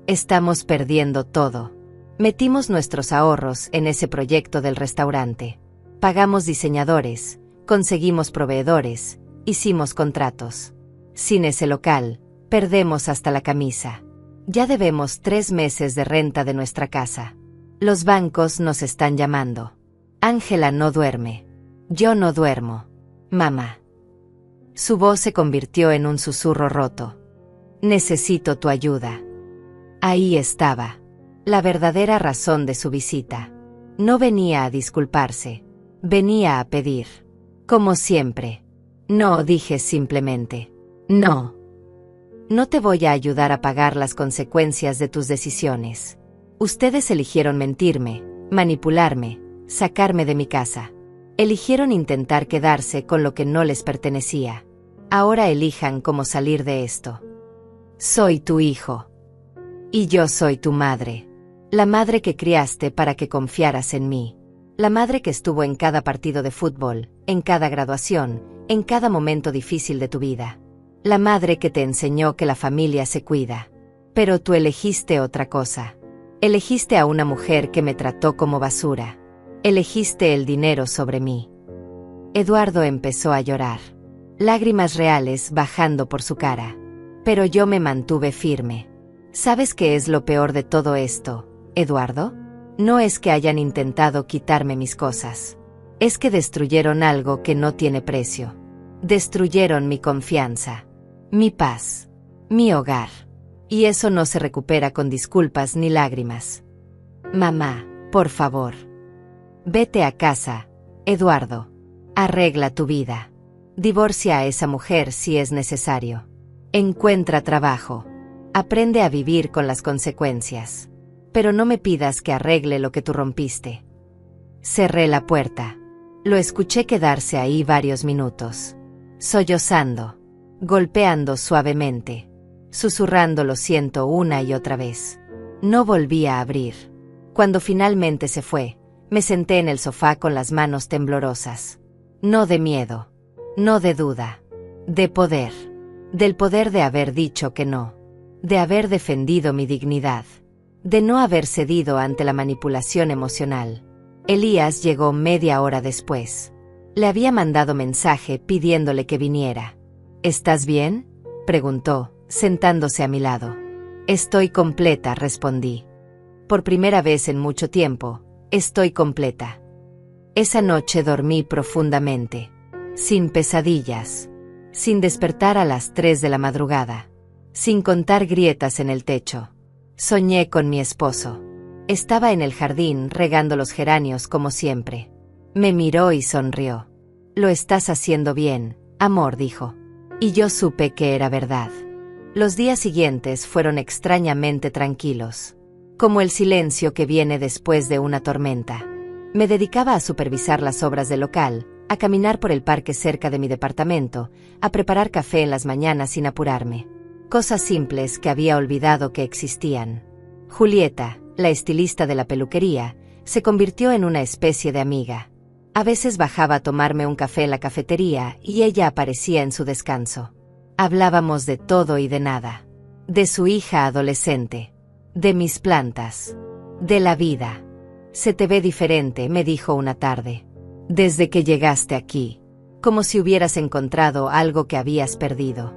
Estamos perdiendo todo. Metimos nuestros ahorros en ese proyecto del restaurante. Pagamos diseñadores, conseguimos proveedores, hicimos contratos. Sin ese local, perdemos hasta la camisa. Ya debemos 3 meses de renta de nuestra casa. Los bancos nos están llamando. Ángela no duerme. Yo no duermo. Mamá. Su voz se convirtió en un susurro roto. Necesito tu ayuda. Ahí estaba. La verdadera razón de su visita. No venía a disculparse. Venía a pedir. Como siempre. No, dije simplemente. No. No te voy a ayudar a pagar las consecuencias de tus decisiones. Ustedes eligieron mentirme, manipularme, sacarme de mi casa. Eligieron intentar quedarse con lo que no les pertenecía. Ahora elijan cómo salir de esto. Soy tu hijo. Y yo soy tu madre. La madre que criaste para que confiaras en mí. La madre que estuvo en cada partido de fútbol, en cada graduación, en cada momento difícil de tu vida. La madre que te enseñó que la familia se cuida. Pero tú elegiste otra cosa. Elegiste a una mujer que me trató como basura. Elegiste el dinero sobre mí. Eduardo empezó a llorar. Lágrimas reales bajando por su cara. Pero yo me mantuve firme. ¿Sabes qué es lo peor de todo esto, Eduardo? No es que hayan intentado quitarme mis cosas. Es que destruyeron algo que no tiene precio. Destruyeron mi confianza. Mi paz, mi hogar. Y eso no se recupera con disculpas ni lágrimas. Mamá, por favor. Vete a casa, Eduardo. Arregla tu vida. Divorcia a esa mujer si es necesario. Encuentra trabajo. Aprende a vivir con las consecuencias. Pero no me pidas que arregle lo que tú rompiste. Cerré la puerta. Lo escuché quedarse ahí varios minutos. Sollozando. Golpeando suavemente. Susurrando lo siento una y otra vez. No volví a abrir. Cuando finalmente se fue, me senté en el sofá con las manos temblorosas. No de miedo. No de duda. De poder. Del poder de haber dicho que no. De haber defendido mi dignidad. De no haber cedido ante la manipulación emocional. Elías llegó media hora después. Le había mandado mensaje pidiéndole que viniera. ¿Estás bien?, preguntó, sentándose a mi lado. Estoy completa, respondí. Por primera vez en mucho tiempo, estoy completa. Esa noche dormí profundamente. Sin pesadillas. Sin despertar a las 3 de la madrugada. Sin contar grietas en el techo. Soñé con mi esposo. Estaba en el jardín regando los geranios como siempre. Me miró y sonrió. Lo estás haciendo bien, amor, dijo. Y yo supe que era verdad. Los días siguientes fueron extrañamente tranquilos. Como el silencio que viene después de una tormenta. Me dedicaba a supervisar las obras del local, a caminar por el parque cerca de mi departamento, a preparar café en las mañanas sin apurarme. Cosas simples que había olvidado que existían. Julieta, la estilista de la peluquería, se convirtió en una especie de amiga. A veces bajaba a tomarme un café en la cafetería y ella aparecía en su descanso. Hablábamos de todo y de nada. De su hija adolescente. De mis plantas. De la vida. Se te ve diferente, me dijo una tarde. Desde que llegaste aquí, como si hubieras encontrado algo que habías perdido.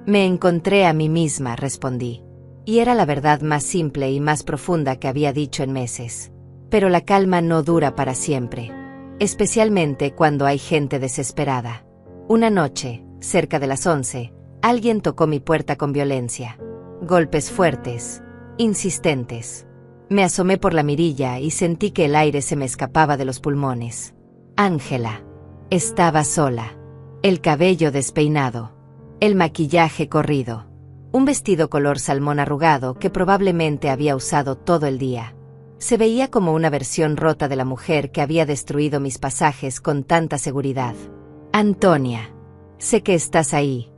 Me encontré a mí misma, respondí. Y era la verdad más simple y más profunda que había dicho en meses. Pero la calma no dura para siempre, especialmente cuando hay gente desesperada. Una noche, cerca de las 11, alguien tocó mi puerta con violencia. Golpes fuertes, insistentes. Me asomé por la mirilla y sentí que el aire se me escapaba de los pulmones. Ángela. Estaba sola. El cabello despeinado. El maquillaje corrido. Un vestido color salmón arrugado que probablemente había usado todo el día. Se veía como una versión rota de la mujer que había destruido mis pasajes con tanta seguridad. Antonia. Sé que estás ahí,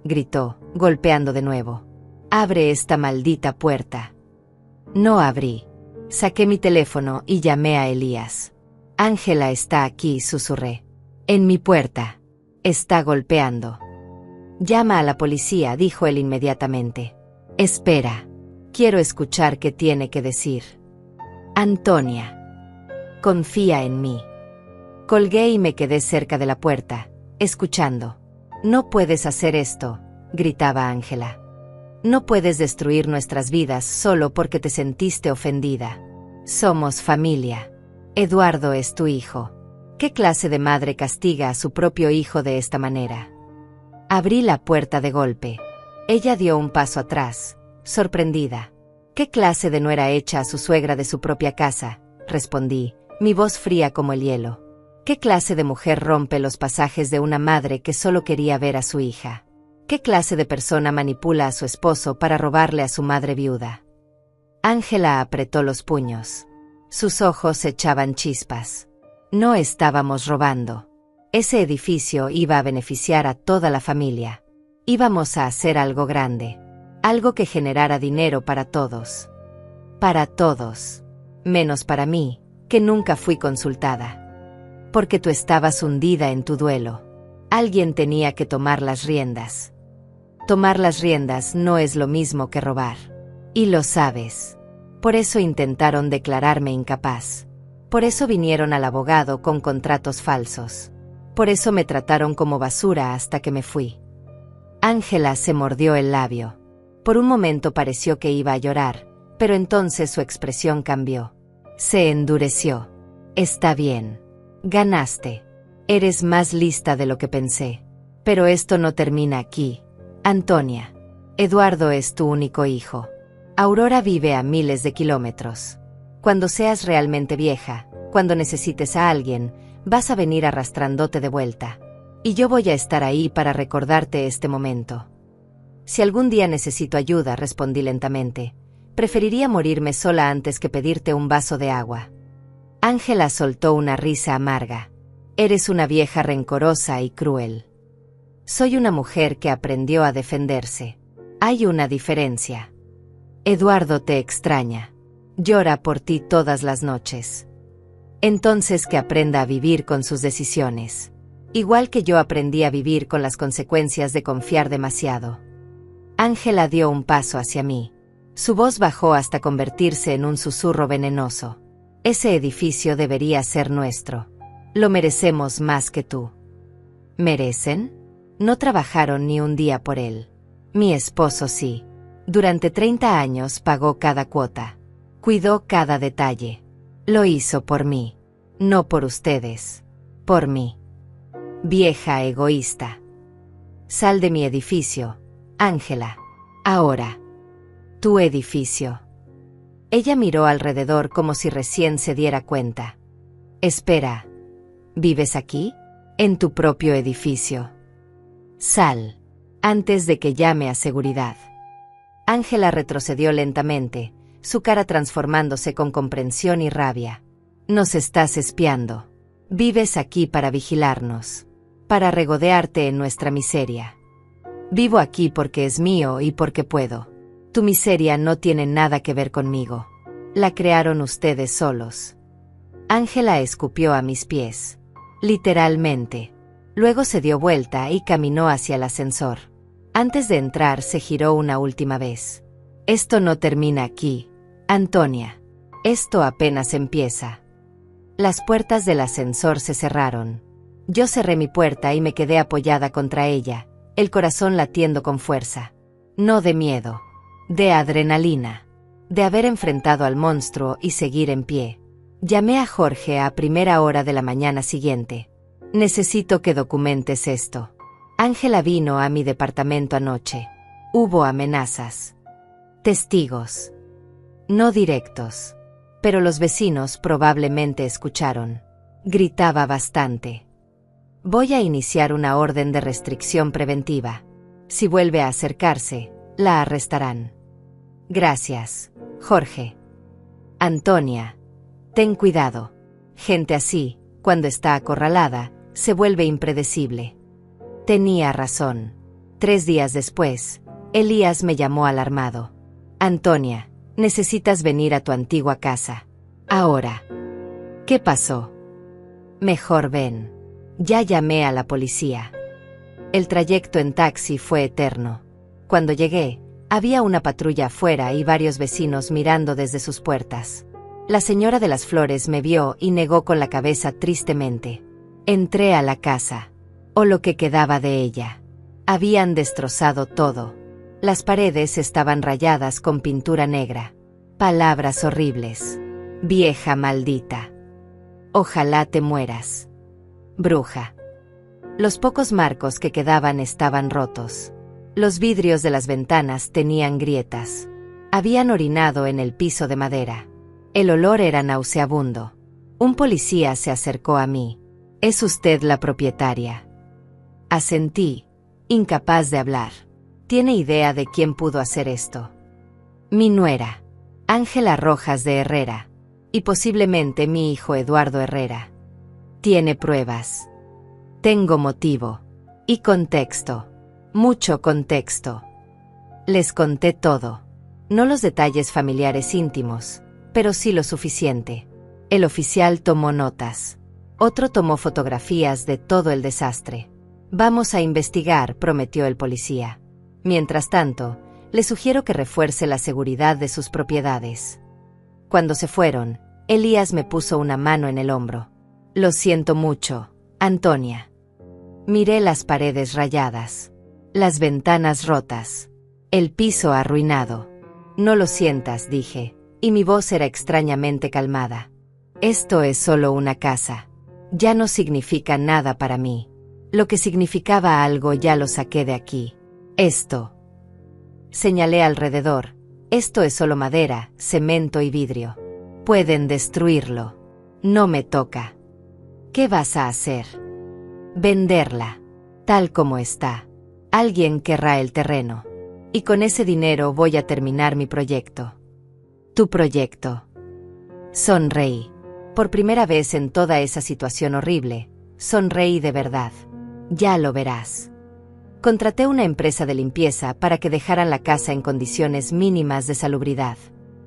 gritó, golpeando de nuevo. Abre esta maldita puerta. No abrí. Saqué mi teléfono y llamé a Elías. Ángela está aquí, susurré. En mi puerta. Está golpeando. Llama a la policía, dijo él inmediatamente. Espera. Quiero escuchar qué tiene que decir. Antonia. Confía en mí. Colgué y me quedé cerca de la puerta, escuchando. No puedes hacer esto, gritaba Ángela. No puedes destruir nuestras vidas solo porque te sentiste ofendida. Somos familia. Eduardo es tu hijo. ¿Qué clase de madre castiga a su propio hijo de esta manera? Abrí la puerta de golpe. Ella dio un paso atrás, sorprendida. ¿Qué clase de nuera echa a su suegra de su propia casa? Respondí, mi voz fría como el hielo. ¿Qué clase de mujer rompe los pasajes de una madre que solo quería ver a su hija? ¿Qué clase de persona manipula a su esposo para robarle a su madre viuda? Ángela apretó los puños. Sus ojos echaban chispas. No estábamos robando. Ese edificio iba a beneficiar a toda la familia. Íbamos a hacer algo grande. Algo que generara dinero para todos. Para todos. Menos para mí, que nunca fui consultada. Porque tú estabas hundida en tu duelo. Alguien tenía que tomar las riendas. Tomar las riendas no es lo mismo que robar. Y lo sabes. Por eso intentaron declararme incapaz. Por eso vinieron al abogado con contratos falsos. Por eso me trataron como basura hasta que me fui. Ángela se mordió el labio. Por un momento pareció que iba a llorar, pero entonces su expresión cambió. Se endureció. Está bien. Ganaste. Eres más lista de lo que pensé. Pero esto no termina aquí. Antonia. Eduardo es tu único hijo. Aurora vive a miles de kilómetros. Cuando seas realmente vieja, cuando necesites a alguien, vas a venir arrastrándote de vuelta. Y yo voy a estar ahí para recordarte este momento. Si algún día necesito ayuda, respondí lentamente, preferiría morirme sola antes que pedirte un vaso de agua. Ángela soltó una risa amarga. Eres una vieja rencorosa y cruel. Soy una mujer que aprendió a defenderse. Hay una diferencia. Eduardo te extraña. Llora por ti todas las noches. Entonces que aprenda a vivir con sus decisiones. Igual que yo aprendí a vivir con las consecuencias de confiar demasiado. Ángela dio un paso hacia mí. Su voz bajó hasta convertirse en un susurro venenoso. Ese edificio debería ser nuestro. Lo merecemos más que tú. ¿Merecen? No trabajaron ni un día por él. Mi esposo sí. Durante 30 años pagó cada cuota. Cuidó cada detalle. Lo hizo por mí. No por ustedes. Por mí. Vieja egoísta. Sal de mi edificio, Ángela. Ahora. Tu edificio. Ella miró alrededor como si recién se diera cuenta. Espera. ¿Vives aquí? En tu propio edificio. Sal. Antes de que llame a seguridad. Ángela retrocedió lentamente, su cara transformándose con comprensión y rabia. Nos estás espiando. Vives aquí para vigilarnos. Para regodearte en nuestra miseria. Vivo aquí porque es mío y porque puedo. Tu miseria no tiene nada que ver conmigo. La crearon ustedes solos. Ángela escupió a mis pies. Literalmente. Luego se dio vuelta y caminó hacia el ascensor. Antes de entrar se giró una última vez. Esto no termina aquí, Antonia. Esto apenas empieza. Las puertas del ascensor se cerraron. Yo cerré mi puerta y me quedé apoyada contra ella, el corazón latiendo con fuerza. No de miedo, de adrenalina, de haber enfrentado al monstruo y seguir en pie. Llamé a Jorge a primera hora de la mañana siguiente. Necesito que documentes esto. Ángela vino a mi departamento anoche. Hubo amenazas. Testigos. No directos. Pero los vecinos probablemente escucharon. Gritaba bastante. Voy a iniciar una orden de restricción preventiva. Si vuelve a acercarse, la arrestarán. Gracias, Jorge. Antonia, ten cuidado. Gente así, cuando está acorralada, se vuelve impredecible. Tenía razón. 3 días después, Elías me llamó alarmado. Antonia, necesitas venir a tu antigua casa. Ahora. ¿Qué pasó? Mejor ven. Ya llamé a la policía. El trayecto en taxi fue eterno. Cuando llegué, había una patrulla afuera y varios vecinos mirando desde sus puertas. La señora de las flores me vio y negó con la cabeza tristemente. Entré a la casa. O lo que quedaba de ella. Habían destrozado todo. Las paredes estaban rayadas con pintura negra. Palabras horribles. Vieja maldita. Ojalá te mueras. Bruja. Los pocos marcos que quedaban estaban rotos. Los vidrios de las ventanas tenían grietas. Habían orinado en el piso de madera. El olor era nauseabundo. Un policía se acercó a mí. ¿Es usted la propietaria? Asentí, incapaz de hablar. ¿Tiene idea de quién pudo hacer esto? Mi nuera, Ángela Rojas de Herrera, y posiblemente mi hijo Eduardo Herrera. Tiene pruebas. Tengo motivo. Y contexto. Mucho contexto. Les conté todo. No los detalles familiares íntimos, pero sí lo suficiente. El oficial tomó notas. Otro tomó fotografías de todo el desastre. Vamos a investigar, prometió el policía. Mientras tanto, le sugiero que refuerce la seguridad de sus propiedades. Cuando se fueron, Elías me puso una mano en el hombro. Lo siento mucho, Antonia. Miré las paredes rayadas, las ventanas rotas, el piso arruinado. No lo sientas, dije, y mi voz era extrañamente calmada. Esto es solo una casa. Ya no significa nada para mí. Lo que significaba algo ya lo saqué de aquí. Esto. Señalé alrededor. Esto es solo madera, cemento y vidrio. Pueden destruirlo. No me toca. ¿Qué vas a hacer? Venderla. Tal como está. Alguien querrá el terreno. Y con ese dinero voy a terminar mi proyecto. Tu proyecto. Sonreí. Por primera vez en toda esa situación horrible, sonreí de verdad. Ya lo verás. Contraté una empresa de limpieza para que dejaran la casa en condiciones mínimas de salubridad.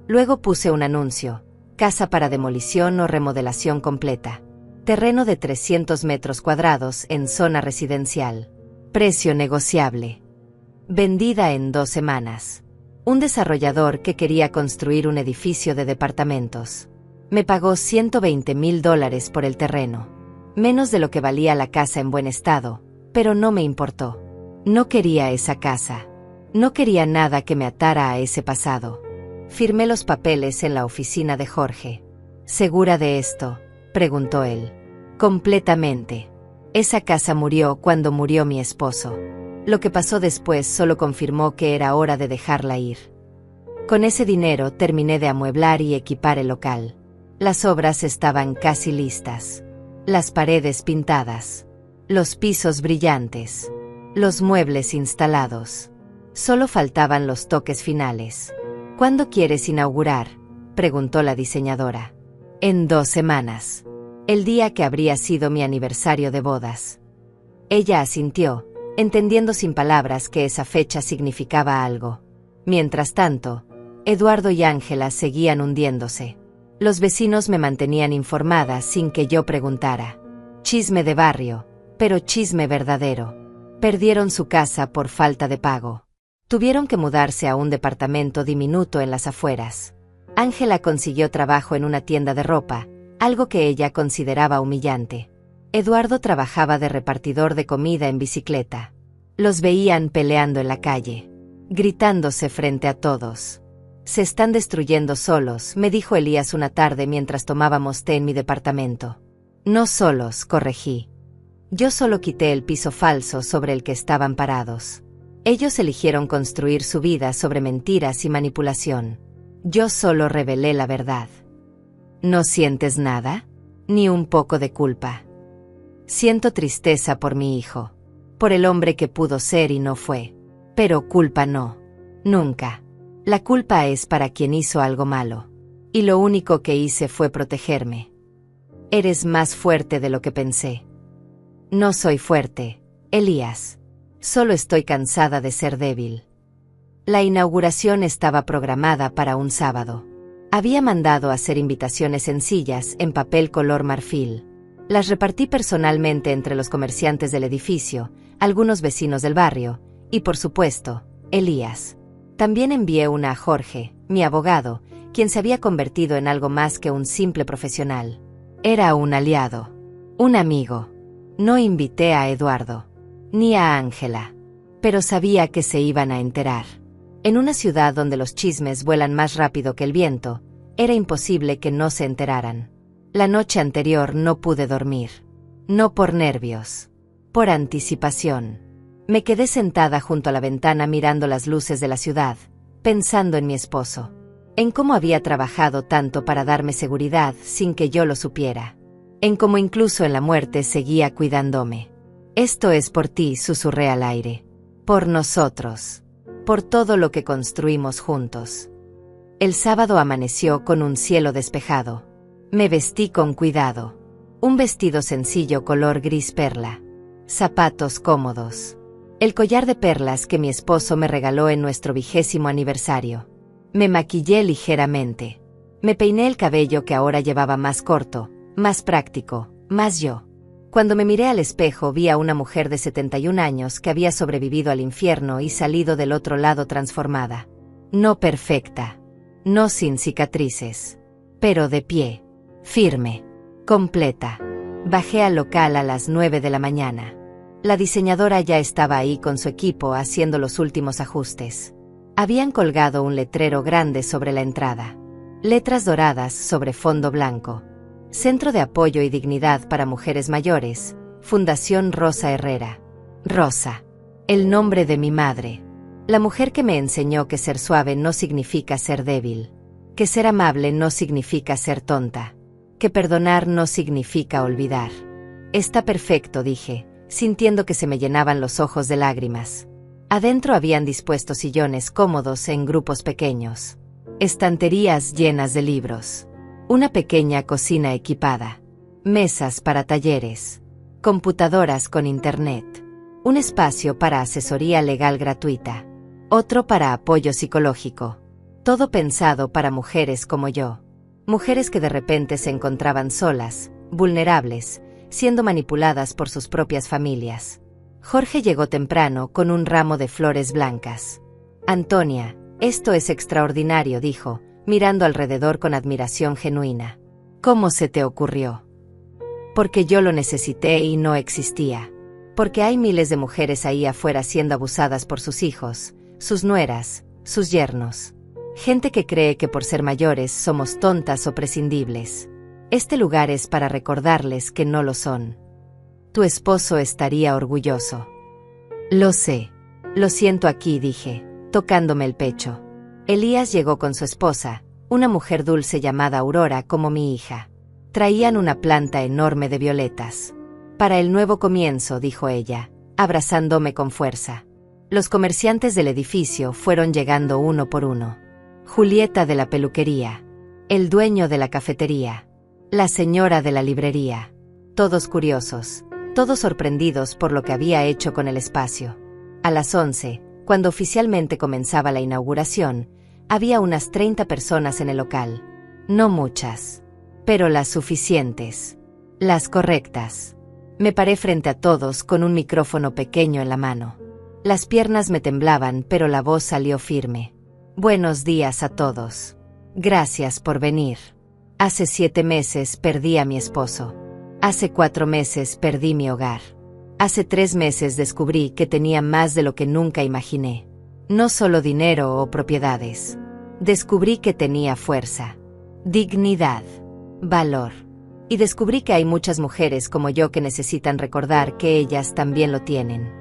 Luego puse un anuncio: casa para demolición o remodelación completa. Terreno de 300 metros cuadrados en zona residencial. Precio negociable. Vendida en 2 semanas. Un desarrollador que quería construir un edificio de departamentos. Me pagó $120,000 por el terreno. Menos de lo que valía la casa en buen estado, pero no me importó. No quería esa casa. No quería nada que me atara a ese pasado. Firmé los papeles en la oficina de Jorge. ¿Segura de esto?, preguntó él. Completamente. Esa casa murió cuando murió mi esposo. Lo que pasó después solo confirmó que era hora de dejarla ir. Con ese dinero terminé de amueblar y equipar el local. Las obras estaban casi listas. Las paredes pintadas. Los pisos brillantes. Los muebles instalados. Solo faltaban los toques finales. ¿Cuándo quieres inaugurar?, preguntó la diseñadora. En 2 semanas. El día que habría sido mi aniversario de bodas. Ella asintió, entendiendo sin palabras que esa fecha significaba algo. Mientras tanto, Eduardo y Ángela seguían hundiéndose. Los vecinos me mantenían informada sin que yo preguntara. Chisme de barrio, pero chisme verdadero. Perdieron su casa por falta de pago. Tuvieron que mudarse a un departamento diminuto en las afueras. Ángela consiguió trabajo en una tienda de ropa, algo que ella consideraba humillante. Eduardo trabajaba de repartidor de comida en bicicleta. Los veían peleando en la calle, gritándose frente a todos. Se están destruyendo solos, me dijo Elías una tarde mientras tomábamos té en mi departamento. No solos, corregí. Yo solo quité el piso falso sobre el que estaban parados. Ellos eligieron construir su vida sobre mentiras y manipulación. Yo solo revelé la verdad. ¿No sientes nada? Ni un poco de culpa. Siento tristeza por mi hijo, por el hombre que pudo ser y no fue. Pero culpa no. Nunca. La culpa es para quien hizo algo malo. Y lo único que hice fue protegerme. Eres más fuerte de lo que pensé. No soy fuerte, Elías. Solo estoy cansada de ser débil. La inauguración estaba programada para un sábado. Había mandado hacer invitaciones sencillas en papel color marfil. Las repartí personalmente entre los comerciantes del edificio, algunos vecinos del barrio, y por supuesto, Elías. También envié una a Jorge, mi abogado, quien se había convertido en algo más que un simple profesional. Era un aliado, un amigo. No invité a Eduardo, ni a Ángela, pero sabía que se iban a enterar. En una ciudad donde los chismes vuelan más rápido que el viento, era imposible que no se enteraran. La noche anterior no pude dormir. No por nervios, por anticipación. Me quedé sentada junto a la ventana mirando las luces de la ciudad, pensando en mi esposo, en cómo había trabajado tanto para darme seguridad sin que yo lo supiera, en cómo incluso en la muerte seguía cuidándome. Esto es por ti, susurré al aire. Por nosotros. Por todo lo que construimos juntos. El sábado amaneció con un cielo despejado. Me vestí con cuidado. Un vestido sencillo color gris perla. Zapatos cómodos. El collar de perlas que mi esposo me regaló en nuestro 20º aniversario. Me maquillé ligeramente. Me peiné el cabello que ahora llevaba más corto, más práctico, más yo. Cuando me miré al espejo vi a una mujer de 71 años que había sobrevivido al infierno y salido del otro lado transformada. No perfecta, no sin cicatrices, pero de pie, firme, completa. Bajé al local a las 9 de la mañana. La diseñadora ya estaba ahí con su equipo haciendo los últimos ajustes. Habían colgado un letrero grande sobre la entrada. Letras doradas sobre fondo blanco. Centro de Apoyo y Dignidad para Mujeres Mayores, Fundación Rosa Herrera. Rosa. El nombre de mi madre. La mujer que me enseñó que ser suave no significa ser débil. Que ser amable no significa ser tonta. Que perdonar no significa olvidar. Está perfecto, dije, sintiendo que se me llenaban los ojos de lágrimas. Adentro habían dispuesto sillones cómodos en grupos pequeños. Estanterías llenas de libros. Una pequeña cocina equipada. Mesas para talleres. Computadoras con internet. Un espacio para asesoría legal gratuita. Otro para apoyo psicológico. Todo pensado para mujeres como yo. Mujeres que de repente se encontraban solas, vulnerables, siendo manipuladas por sus propias familias. Jorge llegó temprano con un ramo de flores blancas. Antonia, esto es extraordinario, dijo, mirando alrededor con admiración genuina. ¿Cómo se te ocurrió? Porque yo lo necesité y no existía. Porque hay miles de mujeres ahí afuera siendo abusadas por sus hijos, sus nueras, sus yernos. Gente que cree que por ser mayores somos tontas o prescindibles. Este lugar es para recordarles que no lo son. Tu esposo estaría orgulloso. Lo sé. Lo siento aquí, dije, tocándome el pecho. Elías llegó con su esposa, una mujer dulce llamada Aurora como mi hija. Traían una planta enorme de violetas. Para el nuevo comienzo, dijo ella, abrazándome con fuerza. Los comerciantes del edificio fueron llegando uno por uno. Julieta de la peluquería. El dueño de la cafetería. La señora de la librería. Todos curiosos, todos sorprendidos por lo que había hecho con el espacio. A las 11, cuando oficialmente comenzaba la inauguración, había unas 30 personas en el local. No muchas, pero las suficientes. Las correctas. Me paré frente a todos con un micrófono pequeño en la mano. Las piernas me temblaban, pero la voz salió firme. Buenos días a todos. Gracias por venir. Hace 7 meses perdí a mi esposo. Hace 4 meses perdí mi hogar. Hace 3 meses descubrí que tenía más de lo que nunca imaginé. No solo dinero o propiedades. Descubrí que tenía fuerza, dignidad, valor. Y descubrí que hay muchas mujeres como yo que necesitan recordar que ellas también lo tienen.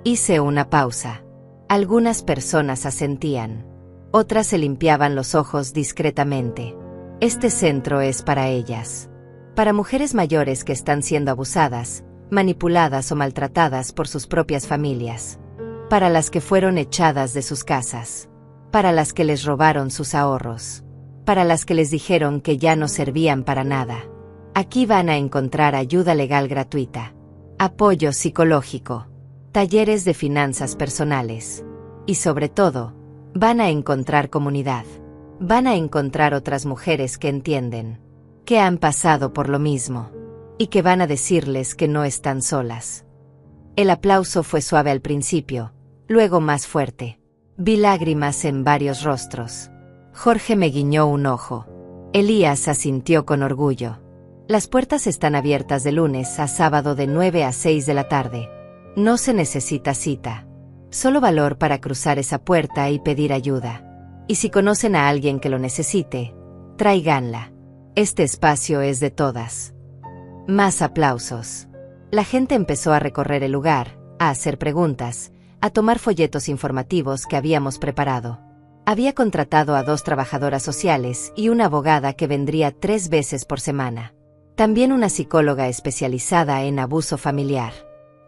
Hice una pausa. Algunas personas asentían. Otras se limpiaban los ojos discretamente. Este centro es para ellas. Para mujeres mayores que están siendo abusadas, manipuladas o maltratadas por sus propias familias. Para las que fueron echadas de sus casas. Para las que les robaron sus ahorros. Para las que les dijeron que ya no servían para nada. Aquí van a encontrar ayuda legal gratuita, apoyo psicológico, talleres de finanzas personales. Y sobre todo, van a encontrar comunidad. Van a encontrar otras mujeres que entienden, que han pasado por lo mismo, y que van a decirles que no están solas. El aplauso fue suave al principio, luego más fuerte. Vi lágrimas en varios rostros. Jorge me guiñó un ojo. Elías asintió con orgullo. Las puertas están abiertas de lunes a sábado de 9 a 6 de la tarde. No se necesita cita. Solo valor para cruzar esa puerta y pedir ayuda. Y si conocen a alguien que lo necesite, tráiganla. Este espacio es de todas. Más aplausos. La gente empezó a recorrer el lugar, a hacer preguntas, a tomar folletos informativos que habíamos preparado. Había contratado a 2 trabajadoras sociales y una abogada que vendría 3 veces por semana. También una psicóloga especializada en abuso familiar.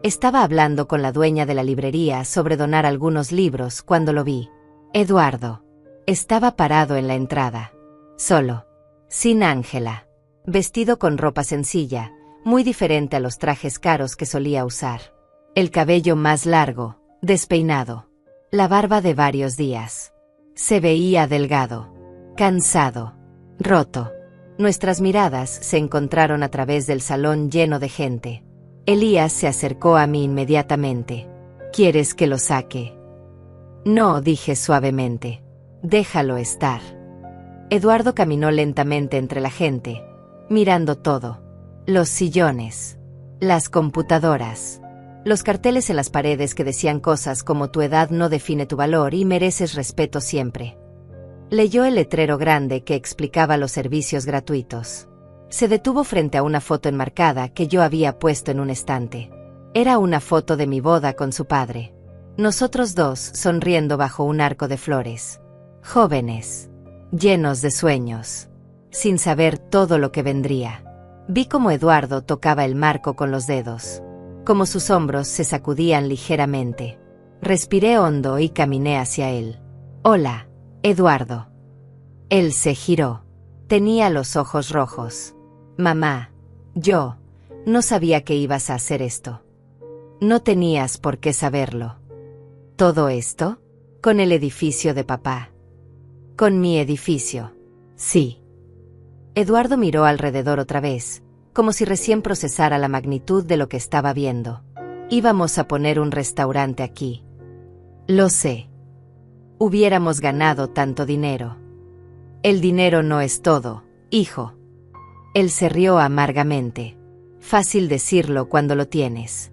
Estaba hablando con la dueña de la librería sobre donar algunos libros cuando lo vi. Eduardo. Estaba parado en la entrada. Solo. Sin Ángela. Vestido con ropa sencilla, muy diferente a los trajes caros que solía usar. El cabello más largo, despeinado. La barba de varios días. Se veía delgado. Cansado. Roto. Nuestras miradas se encontraron a través del salón lleno de gente. Elías se acercó a mí inmediatamente. ¿Quieres que lo saque? No, dije suavemente. Déjalo estar. Eduardo caminó lentamente entre la gente, mirando todo. Los sillones. Las computadoras. Los carteles en las paredes que decían cosas como tu edad no define tu valor y mereces respeto siempre. Leyó el letrero grande que explicaba los servicios gratuitos. Se detuvo frente a una foto enmarcada que yo había puesto en un estante. Era una foto de mi boda con su padre. Nosotros 2 sonriendo bajo un arco de flores. Jóvenes. Llenos de sueños. Sin saber todo lo que vendría. Vi cómo Eduardo tocaba el marco con los dedos. Cómo sus hombros se sacudían ligeramente. Respiré hondo y caminé hacia él. Hola. Eduardo. Él se giró. Tenía los ojos rojos. Mamá, yo no sabía que ibas a hacer esto. No tenías por qué saberlo. ¿Todo esto? Con el edificio de papá. Con mi edificio. Sí. Eduardo miró alrededor otra vez, como si recién procesara la magnitud de lo que estaba viendo. Íbamos a poner un restaurante aquí. Lo sé. Hubiéramos ganado tanto dinero. El dinero no es todo, hijo. Él se rió amargamente. Fácil decirlo cuando lo tienes.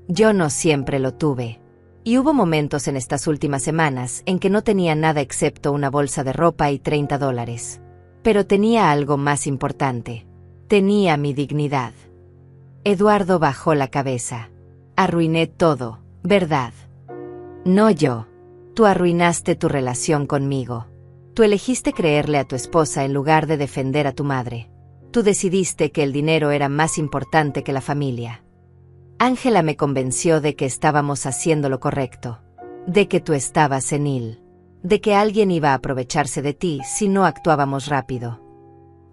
Yo no siempre lo tuve. Y hubo momentos en estas últimas semanas en que no tenía nada excepto una bolsa de ropa y $30. Pero tenía algo más importante. Tenía mi dignidad. Eduardo bajó la cabeza. Arruiné todo, ¿verdad? No yo. Tú arruinaste tu relación conmigo. Tú elegiste creerle a tu esposa en lugar de defender a tu madre. Tú decidiste que el dinero era más importante que la familia. Ángela me convenció de que estábamos haciendo lo correcto. De que tú estabas senil. De que alguien iba a aprovecharse de ti si no actuábamos rápido.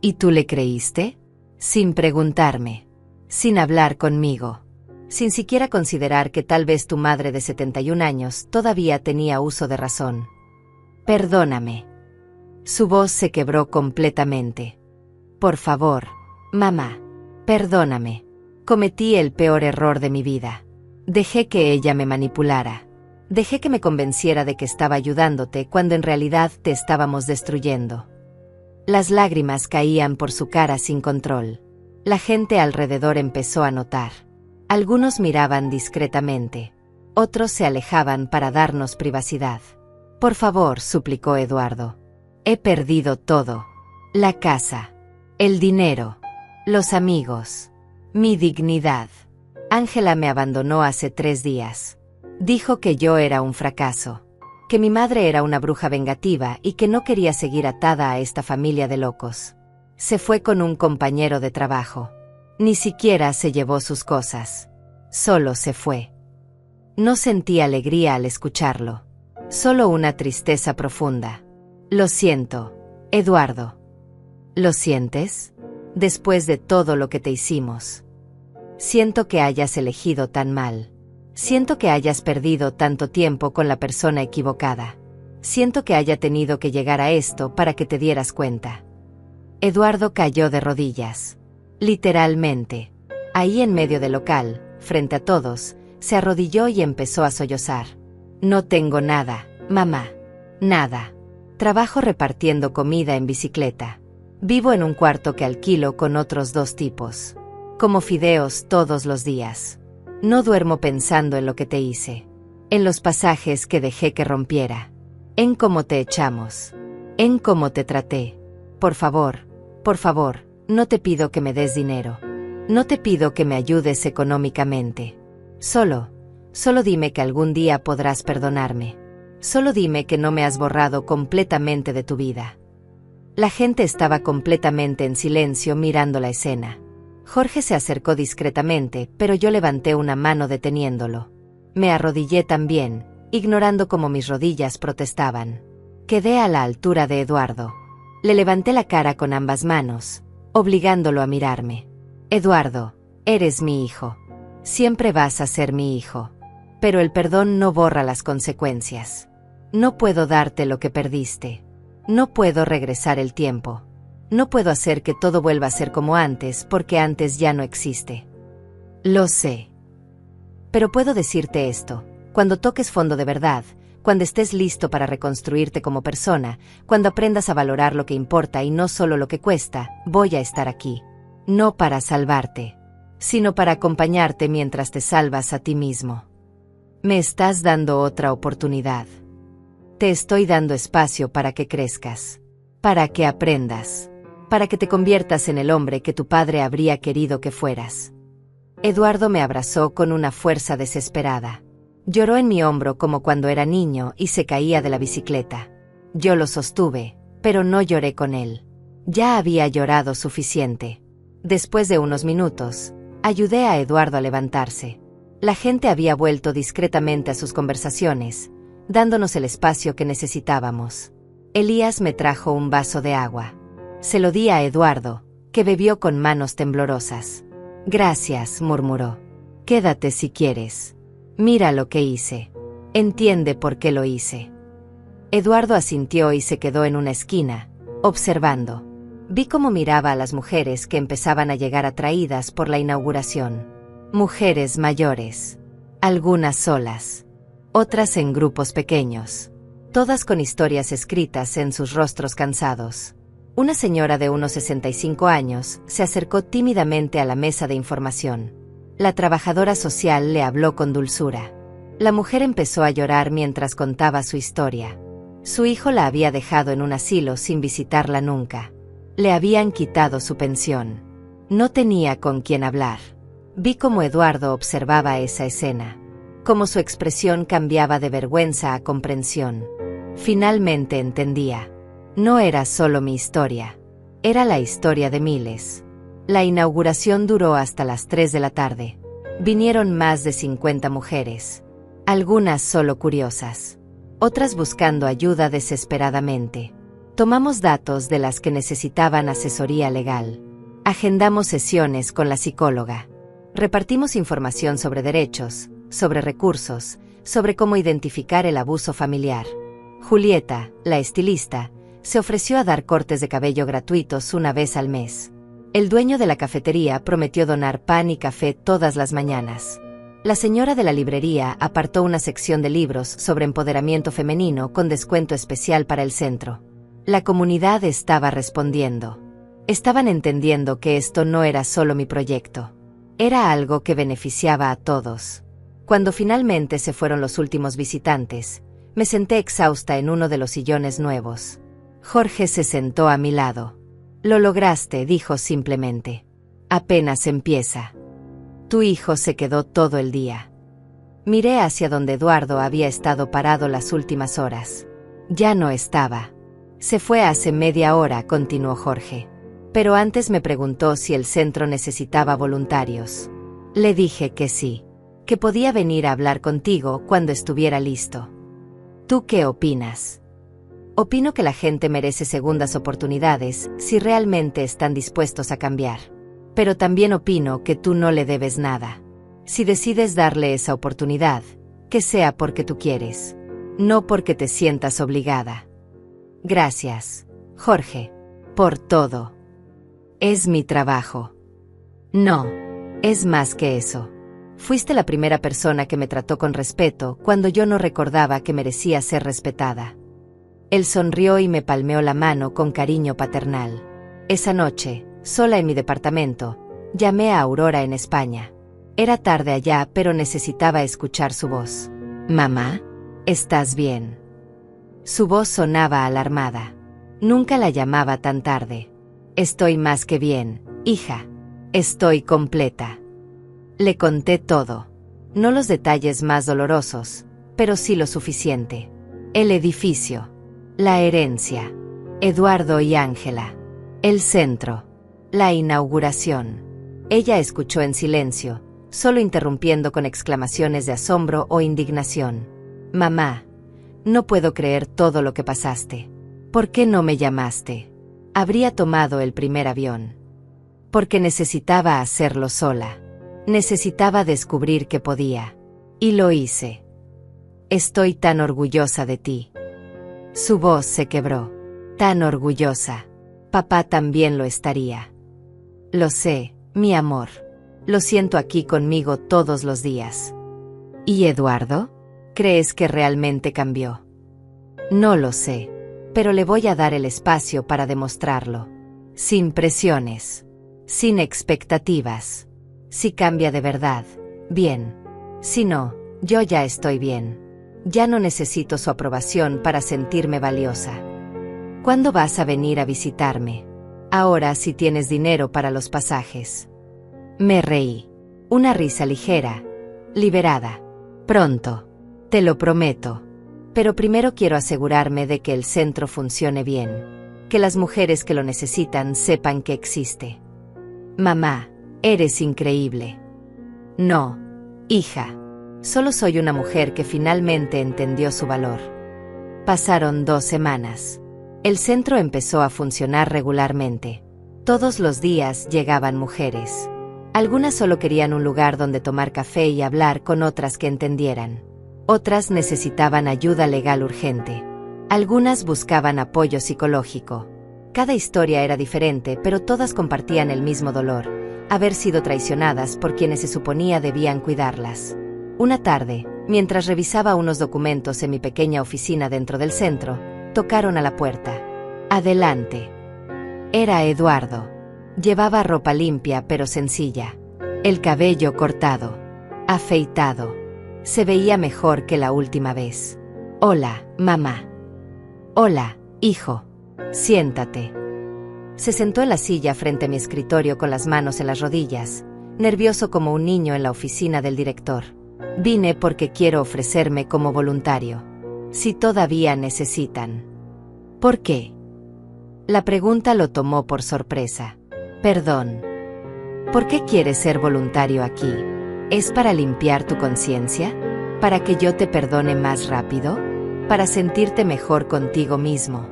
¿Y tú le creíste? Sin preguntarme. Sin hablar conmigo. Sin siquiera considerar que tal vez tu madre de 71 años todavía tenía uso de razón. Perdóname. Su voz se quebró completamente. Por favor, mamá, perdóname. Cometí el peor error de mi vida. Dejé que ella me manipulara. Dejé que me convenciera de que estaba ayudándote cuando en realidad te estábamos destruyendo. Las lágrimas caían por su cara sin control. La gente alrededor empezó a notar. Algunos miraban discretamente. Otros se alejaban para darnos privacidad. Por favor, suplicó Eduardo. He perdido todo. La casa. El dinero. Los amigos. Mi dignidad. Ángela me abandonó hace 3 días. Dijo que yo era un fracaso. Que mi madre era una bruja vengativa y que no quería seguir atada a esta familia de locos. Se fue con un compañero de trabajo. Ni siquiera se llevó sus cosas. Solo se fue. No sentí alegría al escucharlo. Solo una tristeza profunda. Lo siento, Eduardo. ¿Lo sientes? Después de todo lo que te hicimos. Siento que hayas elegido tan mal. Siento que hayas perdido tanto tiempo con la persona equivocada. Siento que haya tenido que llegar a esto para que te dieras cuenta. Eduardo cayó de rodillas. Literalmente. Ahí en medio del local, frente a todos, se arrodilló y empezó a sollozar. No tengo nada, mamá. Nada. Trabajo repartiendo comida en bicicleta. Vivo en un cuarto que alquilo con otros 2 tipos. Como fideos todos los días. No duermo pensando en lo que te hice. En los pasajes que dejé que rompiera. En cómo te echamos. En cómo te traté. Por favor, no te pido que me des dinero. No te pido que me ayudes económicamente. Solo dime que algún día podrás perdonarme. Solo dime que no me has borrado completamente de tu vida. La gente estaba completamente en silencio mirando la escena. Jorge se acercó discretamente, pero yo levanté una mano deteniéndolo. Me arrodillé también, ignorando cómo mis rodillas protestaban. Quedé a la altura de Eduardo. Le levanté la cara con ambas manos, obligándolo a mirarme. Eduardo, eres mi hijo. Siempre vas a ser mi hijo. Pero el perdón no borra las consecuencias. No puedo darte lo que perdiste. No puedo regresar el tiempo. No puedo hacer que todo vuelva a ser como antes porque antes ya no existe. Lo sé. Pero puedo decirte esto, cuando toques fondo de verdad, cuando estés listo para reconstruirte como persona, cuando aprendas a valorar lo que importa y no solo lo que cuesta, voy a estar aquí. No para salvarte, sino para acompañarte mientras te salvas a ti mismo. Me estás dando otra oportunidad. Te estoy dando espacio para que crezcas, para que aprendas, para que te conviertas en el hombre que tu padre habría querido que fueras. Eduardo me abrazó con una fuerza desesperada. Lloró en mi hombro como cuando era niño y se caía de la bicicleta. Yo lo sostuve, pero no lloré con él. Ya había llorado suficiente. Después de unos minutos, ayudé a Eduardo a levantarse. La gente había vuelto discretamente a sus conversaciones, dándonos el espacio que necesitábamos. Elías me trajo un vaso de agua. Se lo di a Eduardo, que bebió con manos temblorosas. Gracias, murmuró. Quédate si quieres. Mira lo que hice. Entiende por qué lo hice. Eduardo asintió y se quedó en una esquina, observando. Vi cómo miraba a las mujeres que empezaban a llegar atraídas por la inauguración. Mujeres mayores. Algunas solas. Otras en grupos pequeños. Todas con historias escritas en sus rostros cansados. Una señora de unos 65 años se acercó tímidamente a la mesa de información. La trabajadora social le habló con dulzura. La mujer empezó a llorar mientras contaba su historia. Su hijo la había dejado en un asilo sin visitarla nunca. Le habían quitado su pensión. No tenía con quién hablar. Vi cómo Eduardo observaba esa escena. Cómo su expresión cambiaba de vergüenza a comprensión. Finalmente entendía. No era solo mi historia. Era la historia de miles. La inauguración duró hasta las 3 de la tarde. Vinieron más de 50 mujeres. Algunas solo curiosas. Otras buscando ayuda desesperadamente. Tomamos datos de las que necesitaban asesoría legal. Agendamos sesiones con la psicóloga. Repartimos información sobre derechos, sobre recursos, sobre cómo identificar el abuso familiar. Julieta, la estilista, se ofreció a dar cortes de cabello gratuitos una vez al mes. El dueño de la cafetería prometió donar pan y café todas las mañanas. La señora de la librería apartó una sección de libros sobre empoderamiento femenino con descuento especial para el centro. La comunidad estaba respondiendo. Estaban entendiendo que esto no era solo mi proyecto. Era algo que beneficiaba a todos. Cuando finalmente se fueron los últimos visitantes, me senté exhausta en uno de los sillones nuevos. Jorge se sentó a mi lado. «Lo lograste», dijo simplemente. «Apenas empieza». Tu hijo se quedó todo el día. Miré hacia donde Eduardo había estado parado las últimas horas. Ya no estaba. Se fue hace media hora, continuó Jorge. Pero antes me preguntó si el centro necesitaba voluntarios. Le dije que sí, que podía venir a hablar contigo cuando estuviera listo. ¿Tú qué opinas? Opino que la gente merece segundas oportunidades si realmente están dispuestos a cambiar. Pero también opino que tú no le debes nada. Si decides darle esa oportunidad, que sea porque tú quieres, no porque te sientas obligada. Gracias, Jorge, por todo. Es mi trabajo. No, es más que eso. Fuiste la primera persona que me trató con respeto cuando yo no recordaba que merecía ser respetada. Él sonrió y me palmeó la mano con cariño paternal. Esa noche, sola en mi departamento, llamé a Aurora en España. Era tarde allá, pero necesitaba escuchar su voz. «Mamá, ¿estás bien?» Su voz sonaba alarmada. Nunca la llamaba tan tarde. «Estoy más que bien, hija. Estoy completa». Le conté todo. No los detalles más dolorosos, pero sí lo suficiente. El edificio, la herencia, Eduardo y Ángela, el centro, la inauguración. Ella escuchó en silencio, solo interrumpiendo con exclamaciones de asombro o indignación. «Mamá, no puedo creer todo lo que pasaste. ¿Por qué no me llamaste? Habría tomado el primer avión. Porque necesitaba hacerlo sola. Necesitaba descubrir que podía. Y lo hice. Estoy tan orgullosa de ti». Su voz se quebró. «Tan orgullosa. Papá también lo estaría». «Lo sé, mi amor. Lo siento aquí conmigo todos los días». «¿Y Eduardo? ¿Crees que realmente cambió?» «No lo sé, pero le voy a dar el espacio para demostrarlo. Sin presiones. Sin expectativas. Si cambia de verdad, bien. Si no, yo ya estoy bien. Ya no necesito su aprobación para sentirme valiosa». «¿Cuándo vas a venir a visitarme? Ahora si tienes dinero para los pasajes». Me reí. Una risa ligera, liberada. «Pronto. Te lo prometo. Pero primero quiero asegurarme de que el centro funcione bien. Que las mujeres que lo necesitan sepan que existe». «Mamá, eres increíble». «No, hija. Solo soy una mujer que finalmente entendió su valor». Pasaron 2 semanas. El centro empezó a funcionar regularmente. Todos los días llegaban mujeres. Algunas solo querían un lugar donde tomar café y hablar con otras que entendieran. Otras necesitaban ayuda legal urgente. Algunas buscaban apoyo psicológico. Cada historia era diferente, pero todas compartían el mismo dolor: haber sido traicionadas por quienes se suponía debían cuidarlas. Una tarde, mientras revisaba unos documentos en mi pequeña oficina dentro del centro, tocaron a la puerta. «Adelante». Era Eduardo. Llevaba ropa limpia pero sencilla. El cabello cortado. Afeitado. Se veía mejor que la última vez. «Hola, mamá». «Hola, hijo. Siéntate». Se sentó en la silla frente a mi escritorio con las manos en las rodillas, nervioso como un niño en la oficina del director. «Vine porque quiero ofrecerme como voluntario. Si todavía necesitan». «¿Por qué?» La pregunta lo tomó por sorpresa. «Perdón. ¿Por qué quieres ser voluntario aquí? ¿Es para limpiar tu conciencia? ¿Para que yo te perdone más rápido? ¿Para sentirte mejor contigo mismo?»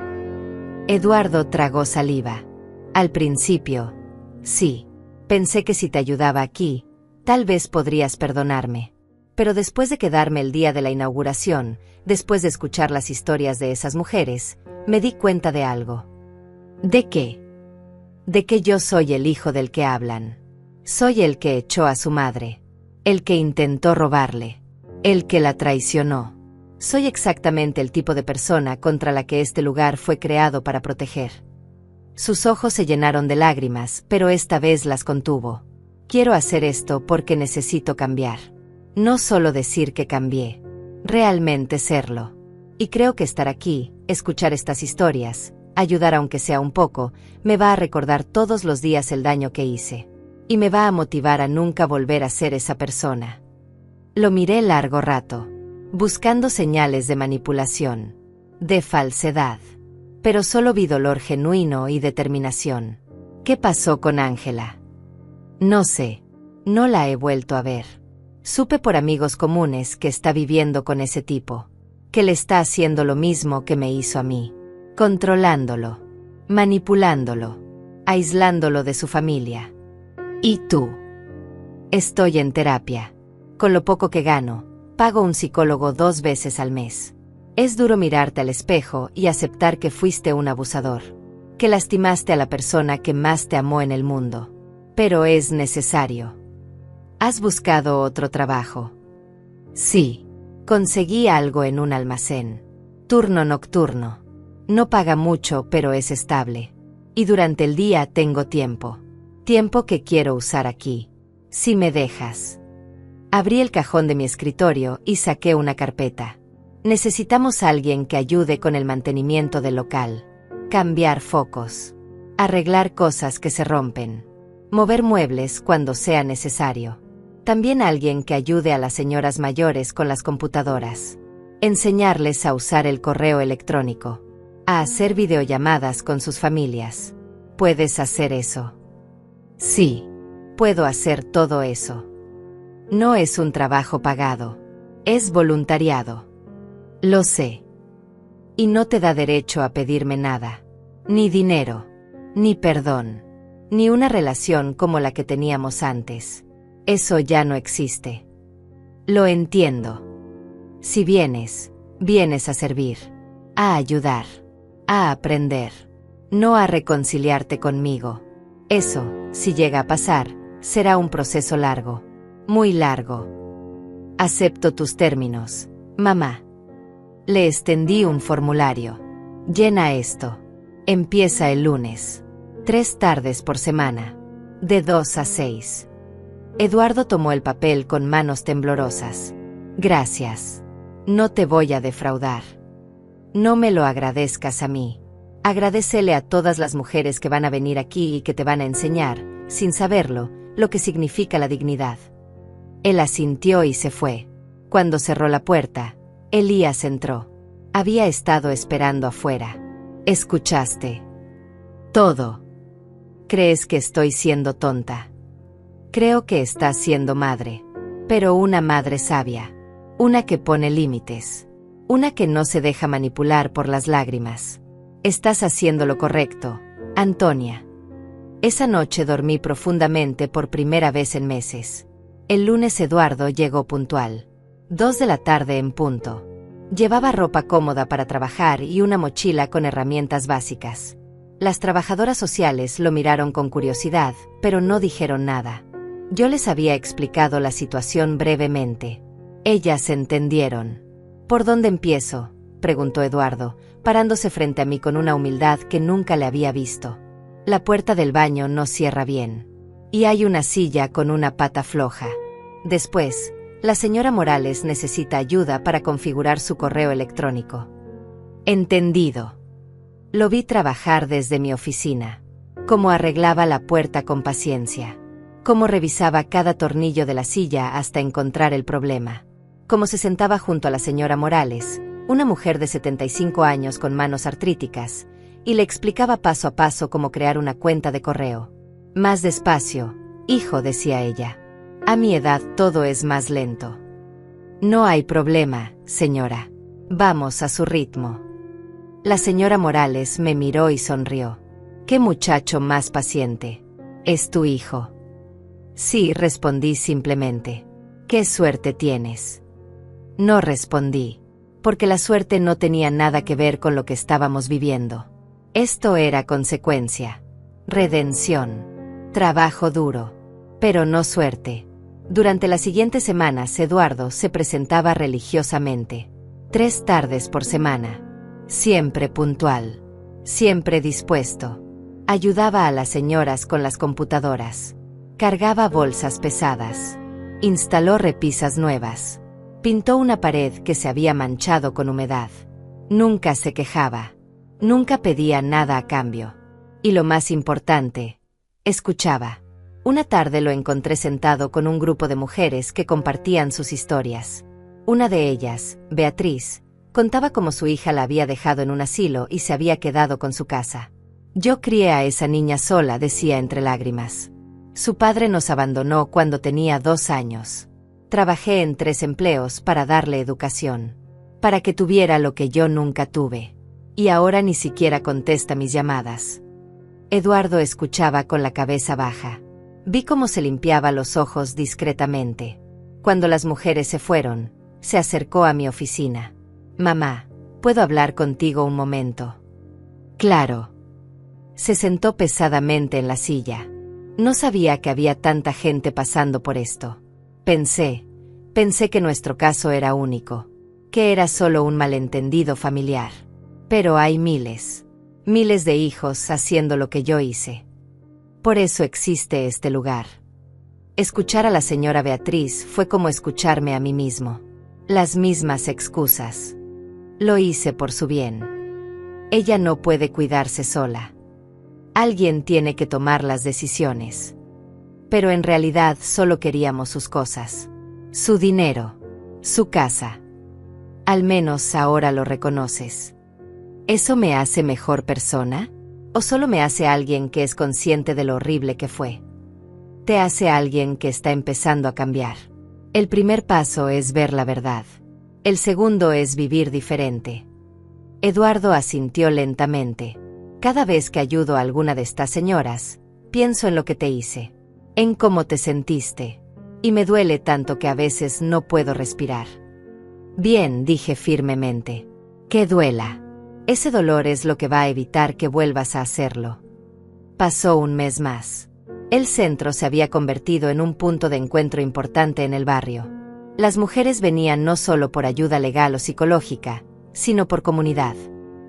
Eduardo tragó saliva. «Al principio, sí. Pensé que si te ayudaba aquí, tal vez podrías perdonarme. Pero después de quedarme el día de la inauguración, después de escuchar las historias de esas mujeres, me di cuenta de algo». «¿De qué?» «De que yo soy el hijo del que hablan. Soy el que echó a su madre. El que intentó robarle. El que la traicionó. Soy exactamente el tipo de persona contra la que este lugar fue creado para proteger. Sus ojos se llenaron de lágrimas, pero esta vez las contuvo. Quiero hacer esto porque necesito cambiar. No solo decir que cambié, realmente serlo. Y creo que estar aquí, escuchar estas historias, ayudar aunque sea un poco, me va a recordar todos los días el daño que hice. Y me va a motivar a nunca volver a ser esa persona. Lo miré largo rato, buscando señales de manipulación, de falsedad. Pero solo vi dolor genuino y determinación. ¿Qué pasó con Ángela? No sé. No la he vuelto a ver. Supe por amigos comunes que está viviendo con ese tipo, que le está haciendo lo mismo que me hizo a mí, controlándolo, manipulándolo, aislándolo de su familia. ¿Y tú? Estoy en terapia. Con lo poco que gano, pago un psicólogo 2 veces al mes. Es duro mirarte al espejo y aceptar que fuiste un abusador, que lastimaste a la persona que más te amó en el mundo. Pero es necesario. ¿Has buscado otro trabajo? Sí. Conseguí algo en un almacén. Turno nocturno. No paga mucho, pero es estable. Y durante el día tengo tiempo. Tiempo que quiero usar aquí. Si me dejas. Abrí el cajón de mi escritorio y saqué una carpeta. Necesitamos a alguien que ayude con el mantenimiento del local. Cambiar focos. Arreglar cosas que se rompen. Mover muebles cuando sea necesario. También alguien que ayude a las señoras mayores con las computadoras. Enseñarles a usar el correo electrónico. A hacer videollamadas con sus familias. ¿Puedes hacer eso? Sí. Puedo hacer todo eso. No es un trabajo pagado. Es voluntariado. Lo sé. Y no te da derecho a pedirme nada. Ni dinero. Ni perdón. Ni una relación como la que teníamos antes. Eso ya no existe. Lo entiendo. Si vienes, vienes a servir. A ayudar. A aprender. No a reconciliarte conmigo. Eso, si llega a pasar, será un proceso largo. Muy largo. Acepto tus términos, mamá. Le extendí un formulario. Llena esto. Empieza el lunes. 3 tardes por semana. De 2 a 6. Eduardo tomó el papel con manos temblorosas. Gracias. No te voy a defraudar. No me lo agradezcas a mí. Agradécele a todas las mujeres que van a venir aquí y que te van a enseñar, sin saberlo, lo que significa la dignidad. Él asintió y se fue. Cuando cerró la puerta, Elías entró. Había estado esperando afuera. ¿Escuchaste? Todo. ¿Crees que estoy siendo tonta? Creo que estás siendo madre. Pero una madre sabia. Una que pone límites. Una que no se deja manipular por las lágrimas. Estás haciendo lo correcto, Antonia. Esa noche dormí profundamente por primera vez en meses. El lunes Eduardo llegó puntual. 2 de la tarde en punto. Llevaba ropa cómoda para trabajar y una mochila con herramientas básicas. Las trabajadoras sociales lo miraron con curiosidad, pero no dijeron nada. Yo les había explicado la situación brevemente. Ellas entendieron. ¿Por dónde empiezo?, preguntó Eduardo, parándose frente a mí con una humildad que nunca le había visto. La puerta del baño no cierra bien. Y hay una silla con una pata floja. Después, la señora Morales necesita ayuda para configurar su correo electrónico. Entendido. Lo vi trabajar desde mi oficina. Cómo arreglaba la puerta con paciencia. Cómo revisaba cada tornillo de la silla hasta encontrar el problema. Cómo se sentaba junto a la señora Morales, una mujer de 75 años con manos artríticas, y le explicaba paso a paso cómo crear una cuenta de correo. Más despacio, hijo, decía ella. A mi edad todo es más lento. No hay problema, señora. Vamos a su ritmo. La señora Morales me miró y sonrió. ¡Qué muchacho más paciente! ¿Es tu hijo? Sí, respondí simplemente. ¿Qué suerte tienes? No respondí, porque la suerte no tenía nada que ver con lo que estábamos viviendo. Esto era consecuencia. Redención. Trabajo duro. Pero no suerte. Durante las siguientes semanas Eduardo se presentaba religiosamente. 3 tardes por semana. Siempre puntual. Siempre dispuesto. Ayudaba a las señoras con las computadoras. Cargaba bolsas pesadas. Instaló repisas nuevas. Pintó una pared que se había manchado con humedad. Nunca se quejaba. Nunca pedía nada a cambio. Y lo más importante, escuchaba. Una tarde lo encontré sentado con un grupo de mujeres que compartían sus historias. Una de ellas, Beatriz, contaba cómo su hija la había dejado en un asilo y se había quedado con su casa. Yo crié a esa niña sola, decía entre lágrimas. Su padre nos abandonó cuando tenía 2 años. Trabajé en 3 empleos para darle educación. Para que tuviera lo que yo nunca tuve. Y ahora ni siquiera contesta mis llamadas. Eduardo escuchaba con la cabeza baja. Vi cómo se limpiaba los ojos discretamente. Cuando las mujeres se fueron, se acercó a mi oficina. Mamá, ¿puedo hablar contigo un momento? Claro. Se sentó pesadamente en la silla. No sabía que había tanta gente pasando por esto. Pensé que nuestro caso era único, que era solo un malentendido familiar. Pero hay miles de hijos haciendo lo que yo hice. Por eso existe este lugar. Escuchar a la señora Beatriz fue como escucharme a mí mismo. Las mismas excusas. Lo hice por su bien. Ella no puede cuidarse sola. Alguien tiene que tomar las decisiones. Pero en realidad solo queríamos sus cosas. Su dinero. Su casa. Al menos ahora lo reconoces. ¿Eso me hace mejor persona? ¿O solo me hace alguien que es consciente de lo horrible que fue? Te hace alguien que está empezando a cambiar. El primer paso es ver la verdad. El segundo es vivir diferente. Eduardo asintió lentamente. Cada vez que ayudo a alguna de estas señoras, pienso en lo que te hice, en cómo te sentiste, y me duele tanto que a veces no puedo respirar. Bien, dije firmemente. Que duela. Ese dolor es lo que va a evitar que vuelvas a hacerlo. Pasó un mes más. El centro se había convertido en un punto de encuentro importante en el barrio. Las mujeres venían no solo por ayuda legal o psicológica, sino por comunidad,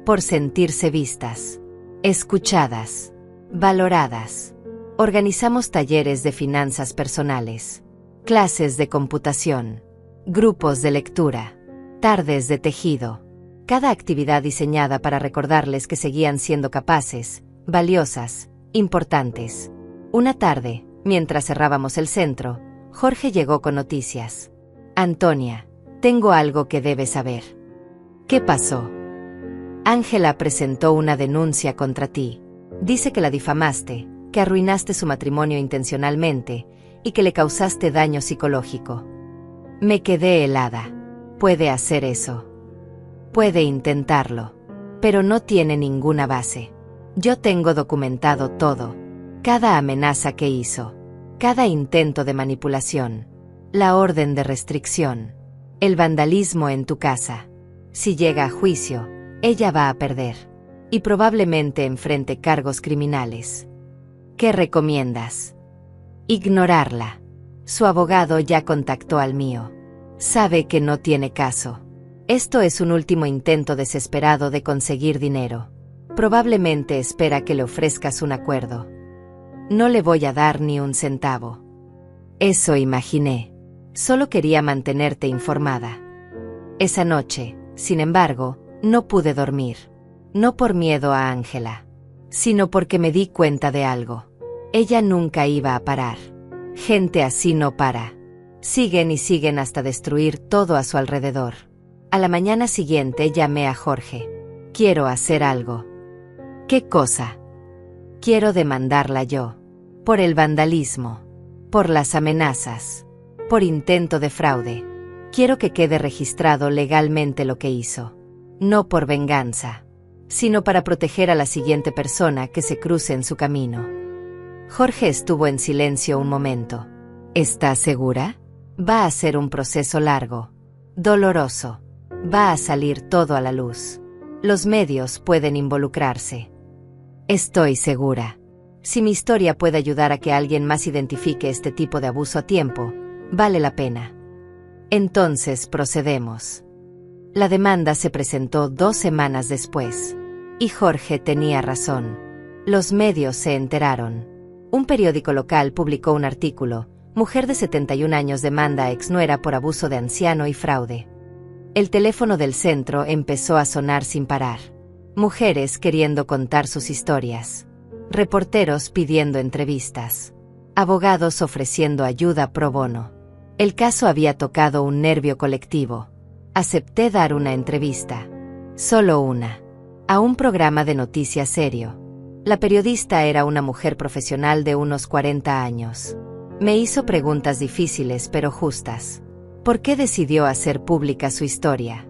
por sentirse vistas, escuchadas, valoradas. Organizamos talleres de finanzas personales, clases de computación, grupos de lectura, tardes de tejido, cada actividad diseñada para recordarles que seguían siendo capaces, valiosas, importantes. Una tarde, mientras cerrábamos el centro, Jorge llegó con noticias. Antonia, tengo algo que debes saber. ¿Qué pasó? Ángela presentó una denuncia contra ti. Dice que la difamaste, que arruinaste su matrimonio intencionalmente y que le causaste daño psicológico. Me quedé helada. Puede hacer eso. Puede intentarlo. Pero no tiene ninguna base. Yo tengo documentado todo. Cada amenaza que hizo. Cada intento de manipulación. La orden de restricción. El vandalismo en tu casa. Si llega a juicio, ella va a perder. Y probablemente enfrente cargos criminales. ¿Qué recomiendas? Ignorarla. Su abogado ya contactó al mío. Sabe que no tiene caso. Esto es un último intento desesperado de conseguir dinero. Probablemente espera que le ofrezcas un acuerdo. No le voy a dar ni un centavo. Eso imaginé. Solo quería mantenerte informada. Esa noche, sin embargo, no pude dormir. No por miedo a Ángela, sino porque me di cuenta de algo. Ella nunca iba a parar. Gente así no para. Siguen y siguen hasta destruir todo a su alrededor. A la mañana siguiente llamé a Jorge. Quiero hacer algo. ¿Qué cosa? Quiero demandarla yo. Por el vandalismo. Por las amenazas. Por intento de fraude. Quiero que quede registrado legalmente lo que hizo. No por venganza, sino para proteger a la siguiente persona que se cruce en su camino. Jorge estuvo en silencio un momento. ¿Estás segura? Va a ser un proceso largo, doloroso. Va a salir todo a la luz. Los medios pueden involucrarse. Estoy segura. Si mi historia puede ayudar a que alguien más identifique este tipo de abuso a tiempo, vale la pena. Entonces procedemos. La demanda se presentó 2 semanas después. Y Jorge tenía razón. Los medios se enteraron. Un periódico local publicó un artículo: mujer de 71 años demanda a exnuera por abuso de anciano y fraude. El teléfono del centro empezó a sonar sin parar. Mujeres queriendo contar sus historias. Reporteros pidiendo entrevistas. Abogados ofreciendo ayuda pro bono. El caso había tocado un nervio colectivo. Acepté dar una entrevista. Solo una. A un programa de noticias serio. La periodista era una mujer profesional de unos 40 años. Me hizo preguntas difíciles pero justas. ¿Por qué decidió hacer pública su historia?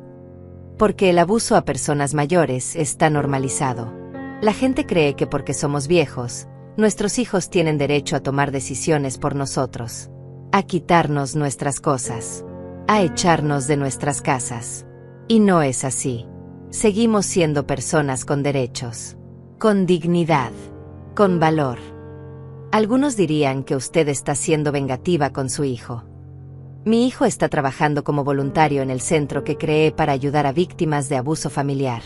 Porque el abuso a personas mayores está normalizado. La gente cree que porque somos viejos, nuestros hijos tienen derecho a tomar decisiones por nosotros, a quitarnos nuestras cosas, a echarnos de nuestras casas. Y no es así. Seguimos siendo personas con derechos, con dignidad, con valor. Algunos dirían que usted está siendo vengativa con su hijo. Mi hijo está trabajando como voluntario en el centro que creé para ayudar a víctimas de abuso familiar.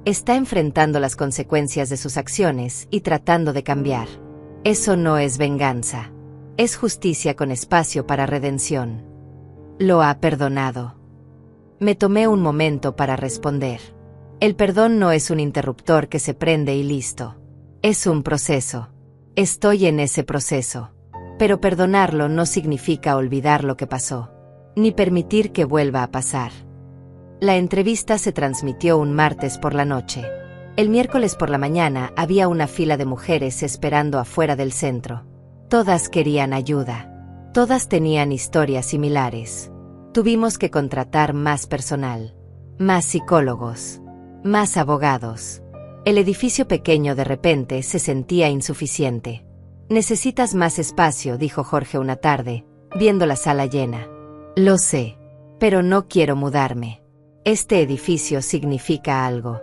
Está enfrentando las consecuencias de sus acciones y tratando de cambiar. Eso no es venganza. Es justicia con espacio para redención. Lo ha perdonado. Me tomé un momento para responder. El perdón no es un interruptor que se prende y listo. Es un proceso. Estoy en ese proceso. Pero perdonarlo no significa olvidar lo que pasó, ni permitir que vuelva a pasar. La entrevista se transmitió un martes por la noche. El miércoles por la mañana había una fila de mujeres esperando afuera del centro. Todas querían ayuda. Todas tenían historias similares. Tuvimos que contratar más personal, más psicólogos, más abogados. El edificio pequeño de repente se sentía insuficiente. Necesitas más espacio, dijo Jorge una tarde, viendo la sala llena. Lo sé, pero no quiero mudarme. Este edificio significa algo.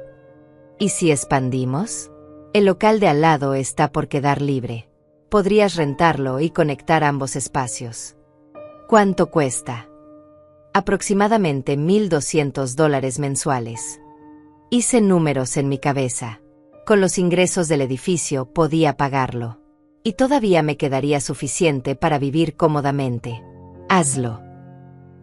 ¿Y si expandimos? El local de al lado está por quedar libre. Podrías rentarlo y conectar ambos espacios. ¿Cuánto cuesta? Aproximadamente $1,200 mensuales. Hice números en mi cabeza. Con los ingresos del edificio podía pagarlo. Y todavía me quedaría suficiente para vivir cómodamente. Hazlo.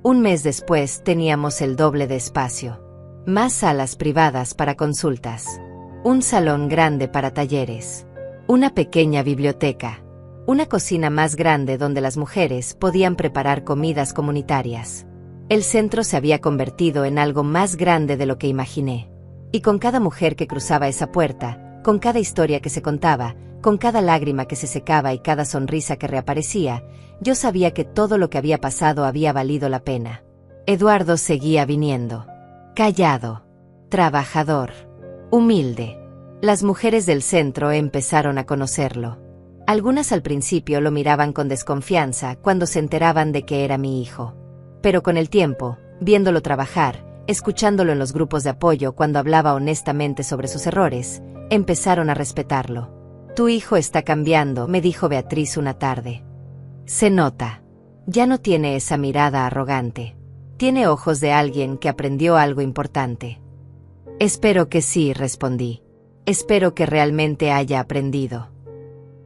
Un mes después teníamos el doble de espacio. Más salas privadas para consultas. Un salón grande para talleres. Una pequeña biblioteca. Una cocina más grande donde las mujeres podían preparar comidas comunitarias. El centro se había convertido en algo más grande de lo que imaginé. Y con cada mujer que cruzaba esa puerta, con cada historia que se contaba, con cada lágrima que se secaba y cada sonrisa que reaparecía, yo sabía que todo lo que había pasado había valido la pena. Eduardo seguía viniendo. Callado. Trabajador. Humilde. Las mujeres del centro empezaron a conocerlo. Algunas al principio lo miraban con desconfianza cuando se enteraban de que era mi hijo. Pero con el tiempo, viéndolo trabajar, escuchándolo en los grupos de apoyo cuando hablaba honestamente sobre sus errores, empezaron a respetarlo. Tu hijo está cambiando, me dijo Beatriz una tarde. Se nota. Ya no tiene esa mirada arrogante. Tiene ojos de alguien que aprendió algo importante. Espero que sí, respondí. Espero que realmente haya aprendido.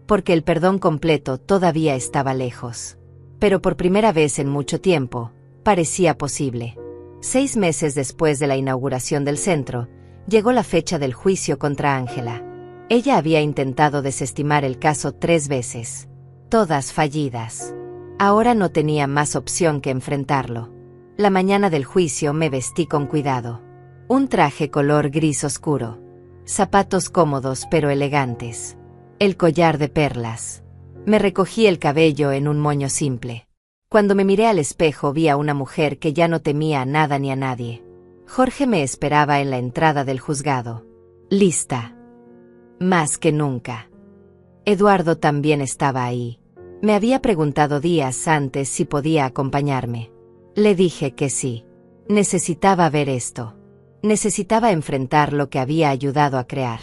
Porque el perdón completo todavía estaba lejos. Pero por primera vez en mucho tiempo, parecía posible. 6 meses después de la inauguración del centro, llegó la fecha del juicio contra Ángela. Ella había intentado desestimar el caso 3 veces. Todas fallidas. Ahora no tenía más opción que enfrentarlo. La mañana del juicio me vestí con cuidado. Un traje color gris oscuro. Zapatos cómodos pero elegantes. El collar de perlas. Me recogí el cabello en un moño simple. Cuando me miré al espejo vi a una mujer que ya no temía a nada ni a nadie. Jorge me esperaba en la entrada del juzgado. Lista. Más que nunca. Eduardo también estaba ahí. Me había preguntado días antes si podía acompañarme. Le dije que sí. Necesitaba ver esto. Necesitaba enfrentar lo que había ayudado a crear.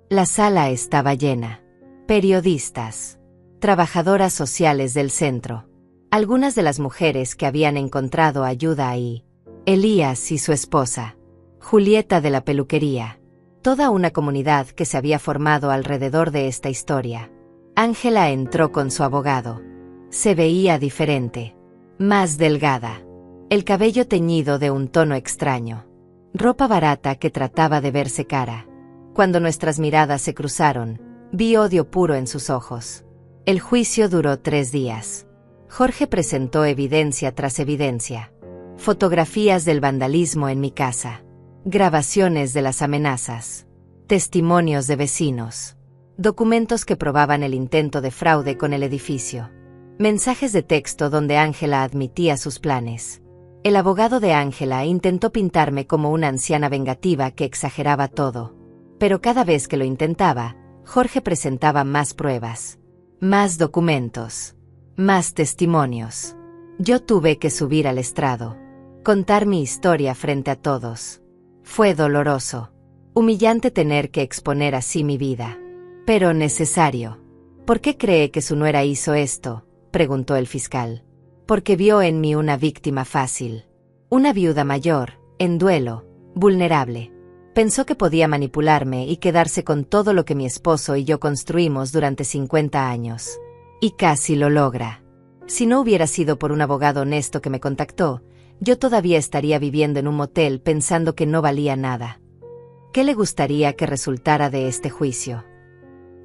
La sala estaba llena. Periodistas. Trabajadoras sociales del centro. Algunas de las mujeres que habían encontrado ayuda ahí. Elías y su esposa. Julieta de la peluquería. Toda una comunidad que se había formado alrededor de esta historia. Ángela entró con su abogado. Se veía diferente. Más delgada. El cabello teñido de un tono extraño. Ropa barata que trataba de verse cara. Cuando nuestras miradas se cruzaron, vi odio puro en sus ojos. El juicio duró 3 días. Jorge presentó evidencia tras evidencia. Fotografías del vandalismo en mi casa. Grabaciones de las amenazas. Testimonios de vecinos. Documentos que probaban el intento de fraude con el edificio. Mensajes de texto donde Ángela admitía sus planes. El abogado de Ángela intentó pintarme como una anciana vengativa que exageraba todo. Pero cada vez que lo intentaba, Jorge presentaba más pruebas. Más documentos. Más testimonios. Yo tuve que subir al estrado. Contar mi historia frente a todos. Fue doloroso. Humillante tener que exponer así mi vida. Pero necesario. ¿Por qué cree que su nuera hizo esto?, preguntó el fiscal. Porque vio en mí una víctima fácil. Una viuda mayor, en duelo, vulnerable. Pensó que podía manipularme y quedarse con todo lo que mi esposo y yo construimos durante 50 años. Y casi lo logra. Si no hubiera sido por un abogado honesto que me contactó, yo todavía estaría viviendo en un motel pensando que no valía nada. ¿Qué le gustaría que resultara de este juicio?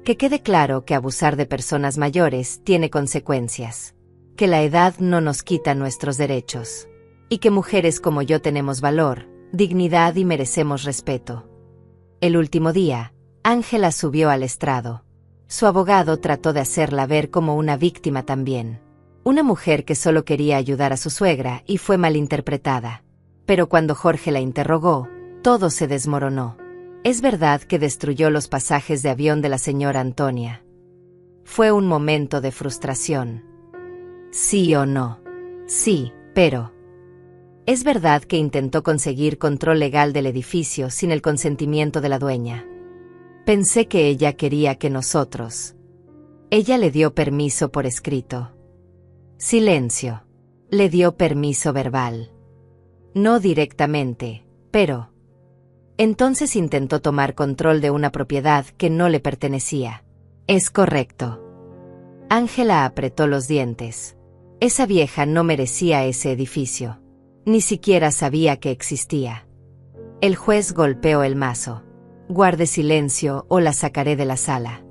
Que quede claro que abusar de personas mayores tiene consecuencias. Que la edad no nos quita nuestros derechos. Y que mujeres como yo tenemos valor, dignidad y merecemos respeto. El último día, Ángela subió al estrado. Su abogado trató de hacerla ver como una víctima también. Una mujer que solo quería ayudar a su suegra y fue malinterpretada. Pero cuando Jorge la interrogó, todo se desmoronó. Es verdad que destruyó los pasajes de avión de la señora Antonia. Fue un momento de frustración. ¿Sí o no? Sí, pero... Es verdad que intentó conseguir control legal del edificio sin el consentimiento de la dueña. Pensé que ella quería que nosotros... Ella le dio permiso por escrito. Silencio. Le dio permiso verbal. No directamente, pero... Entonces intentó tomar control de una propiedad que no le pertenecía. Es correcto. Ángela apretó los dientes. Esa vieja no merecía ese edificio. Ni siquiera sabía que existía. El juez golpeó el mazo. Guarde silencio o la sacaré de la sala.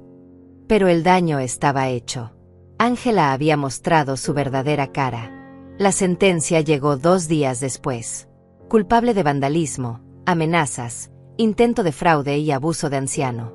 Pero el daño estaba hecho. Ángela había mostrado su verdadera cara. La sentencia llegó 2 días después. Culpable de vandalismo, amenazas, intento de fraude y abuso de anciano.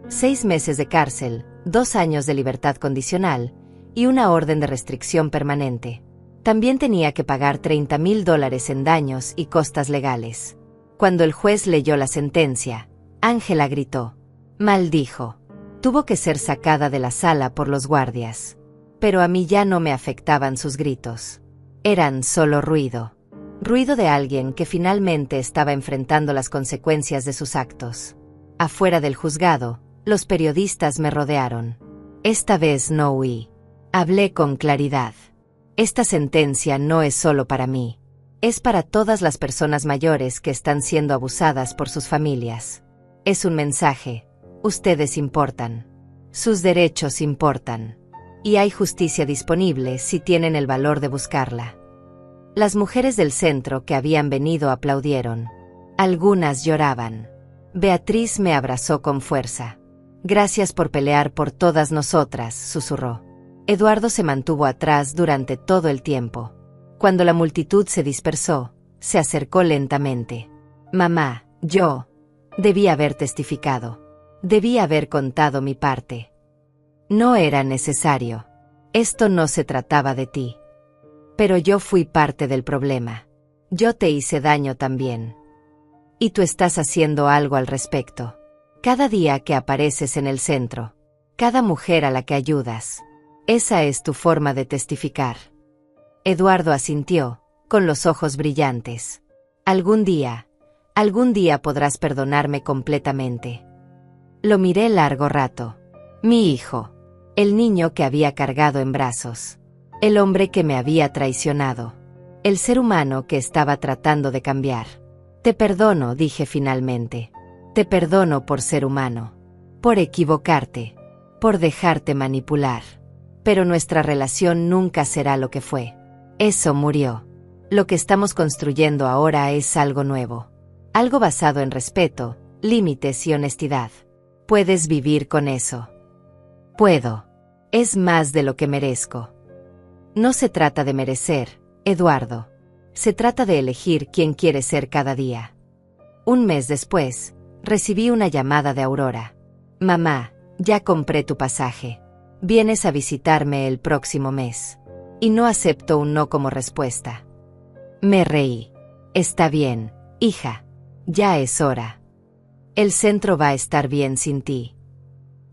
6 meses de cárcel, 2 años de libertad condicional y una orden de restricción permanente. También tenía que pagar $30,000 en daños y costas legales. Cuando el juez leyó la sentencia, Ángela gritó. Maldijo. Tuvo que ser sacada de la sala por los guardias. Pero a mí ya no me afectaban sus gritos. Eran solo ruido. Ruido de alguien que finalmente estaba enfrentando las consecuencias de sus actos. Afuera del juzgado, los periodistas me rodearon. Esta vez no huí. Hablé con claridad. Esta sentencia no es solo para mí. Es para todas las personas mayores que están siendo abusadas por sus familias. Es un mensaje. Ustedes importan. Sus derechos importan. Y hay justicia disponible si tienen el valor de buscarla. Las mujeres del centro que habían venido aplaudieron. Algunas lloraban. Beatriz me abrazó con fuerza. Gracias por pelear por todas nosotras, susurró. Eduardo se mantuvo atrás durante todo el tiempo. Cuando la multitud se dispersó, se acercó lentamente. Mamá, yo debí haber testificado. Debí haber contado mi parte. No era necesario. Esto no se trataba de ti. Pero yo fui parte del problema. Yo te hice daño también. Y tú estás haciendo algo al respecto. Cada día que apareces en el centro, cada mujer a la que ayudas, esa es tu forma de testificar. Eduardo asintió, con los ojos brillantes. Algún día podrás perdonarme completamente. Lo miré largo rato. Mi hijo. El niño que había cargado en brazos. El hombre que me había traicionado. El ser humano que estaba tratando de cambiar. Te perdono, dije finalmente. Te perdono por ser humano, por equivocarte, por dejarte manipular. Pero nuestra relación nunca será lo que fue. Eso murió. Lo que estamos construyendo ahora es algo nuevo. Algo basado en respeto, límites y honestidad. ¿Puedes vivir con eso? Puedo. Es más de lo que merezco. No se trata de merecer, Eduardo. Se trata de elegir quién quiere ser cada día. Un mes después, recibí una llamada de Aurora. Mamá, ya compré tu pasaje. Vienes a visitarme el próximo mes. Y no acepto un no como respuesta. Me reí. Está bien, hija. Ya es hora. El centro va a estar bien sin ti.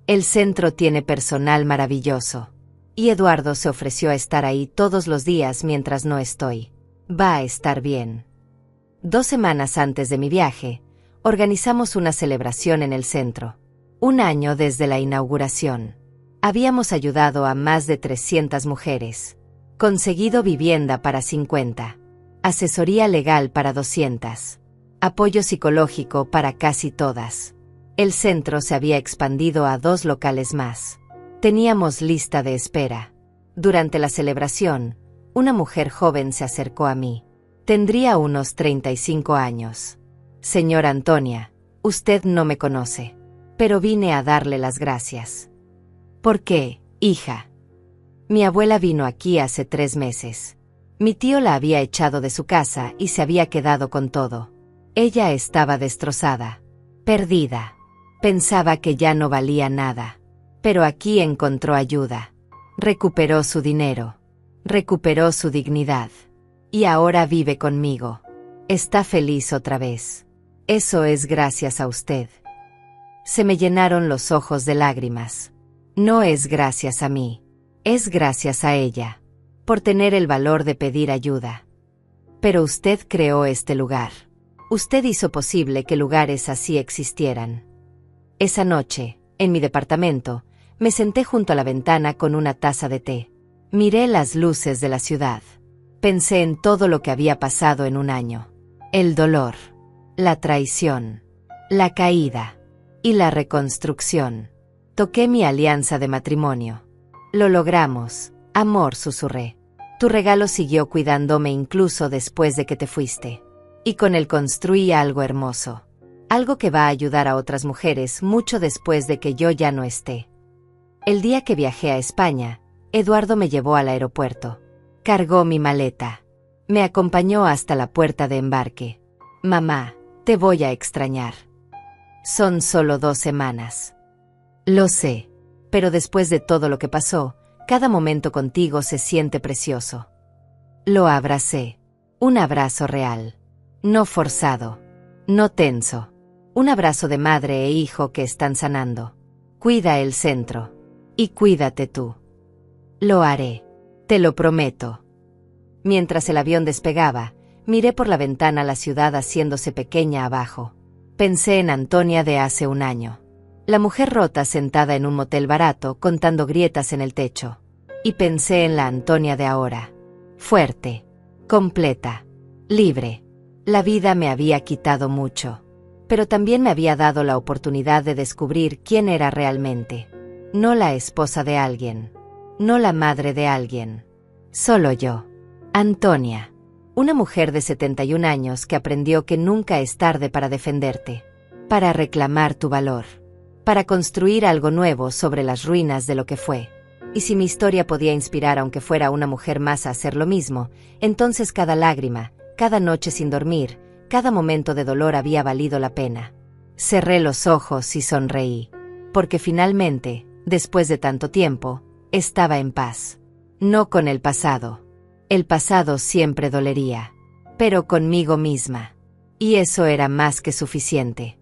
El centro tiene personal maravilloso. Y Eduardo se ofreció a estar ahí todos los días mientras no estoy. Va a estar bien. 2 semanas antes de mi viaje, organizamos una celebración en el centro. 1 año desde la inauguración. Habíamos ayudado a más de 300 mujeres. Conseguido vivienda para 50. Asesoría legal para 200. Apoyo psicológico para casi todas. El centro se había expandido a 2 locales más. Teníamos lista de espera. Durante la celebración, una mujer joven se acercó a mí. Tendría unos 35 años. Señora Antonia, usted no me conoce, pero vine a darle las gracias. ¿Por qué, hija? Mi abuela vino aquí hace 3 meses. Mi tío la había echado de su casa y se había quedado con todo. Ella estaba destrozada, perdida. Pensaba que ya no valía nada. Pero aquí encontró ayuda. Recuperó su dinero. Recuperó su dignidad. Y ahora vive conmigo. Está feliz otra vez. Eso es gracias a usted. Se me llenaron los ojos de lágrimas. No es gracias a mí. Es gracias a ella. Por tener el valor de pedir ayuda. Pero usted creó este lugar. Usted hizo posible que lugares así existieran. Esa noche, en mi departamento, me senté junto a la ventana con una taza de té. Miré las luces de la ciudad. Pensé en todo lo que había pasado en 1 año. El dolor, la traición, la caída y la reconstrucción. Toqué mi alianza de matrimonio. Lo logramos, amor, susurré. Tu regalo siguió cuidándome incluso después de que te fuiste. Y con él construí algo hermoso. Algo que va a ayudar a otras mujeres mucho después de que yo ya no esté. El día que viajé a España, Eduardo me llevó al aeropuerto. Cargó mi maleta. Me acompañó hasta la puerta de embarque. Mamá, te voy a extrañar. Son solo 2 semanas. Lo sé, pero después de todo lo que pasó, cada momento contigo se siente precioso. Lo abracé. Un abrazo real. No forzado. No tenso. Un abrazo de madre e hijo que están sanando. Cuida el centro. Y cuídate tú. Lo haré. Te lo prometo. Mientras el avión despegaba, miré por la ventana la ciudad haciéndose pequeña abajo. Pensé en Antonia de hace 1 año. La mujer rota sentada en un motel barato contando grietas en el techo. Y pensé en la Antonia de ahora. Fuerte. Completa. Libre. La vida me había quitado mucho. Pero también me había dado la oportunidad de descubrir quién era realmente. No la esposa de alguien. No la madre de alguien. Solo yo. Antonia. Una mujer de 71 años que aprendió que nunca es tarde para defenderte. Para reclamar tu valor. Para construir algo nuevo sobre las ruinas de lo que fue. Y si mi historia podía inspirar aunque fuera a una mujer más a hacer lo mismo, entonces cada lágrima, cada noche sin dormir, cada momento de dolor había valido la pena. Cerré los ojos y sonreí. Porque finalmente, después de tanto tiempo, estaba en paz. No con el pasado. El pasado siempre dolería. Pero conmigo misma. Y eso era más que suficiente.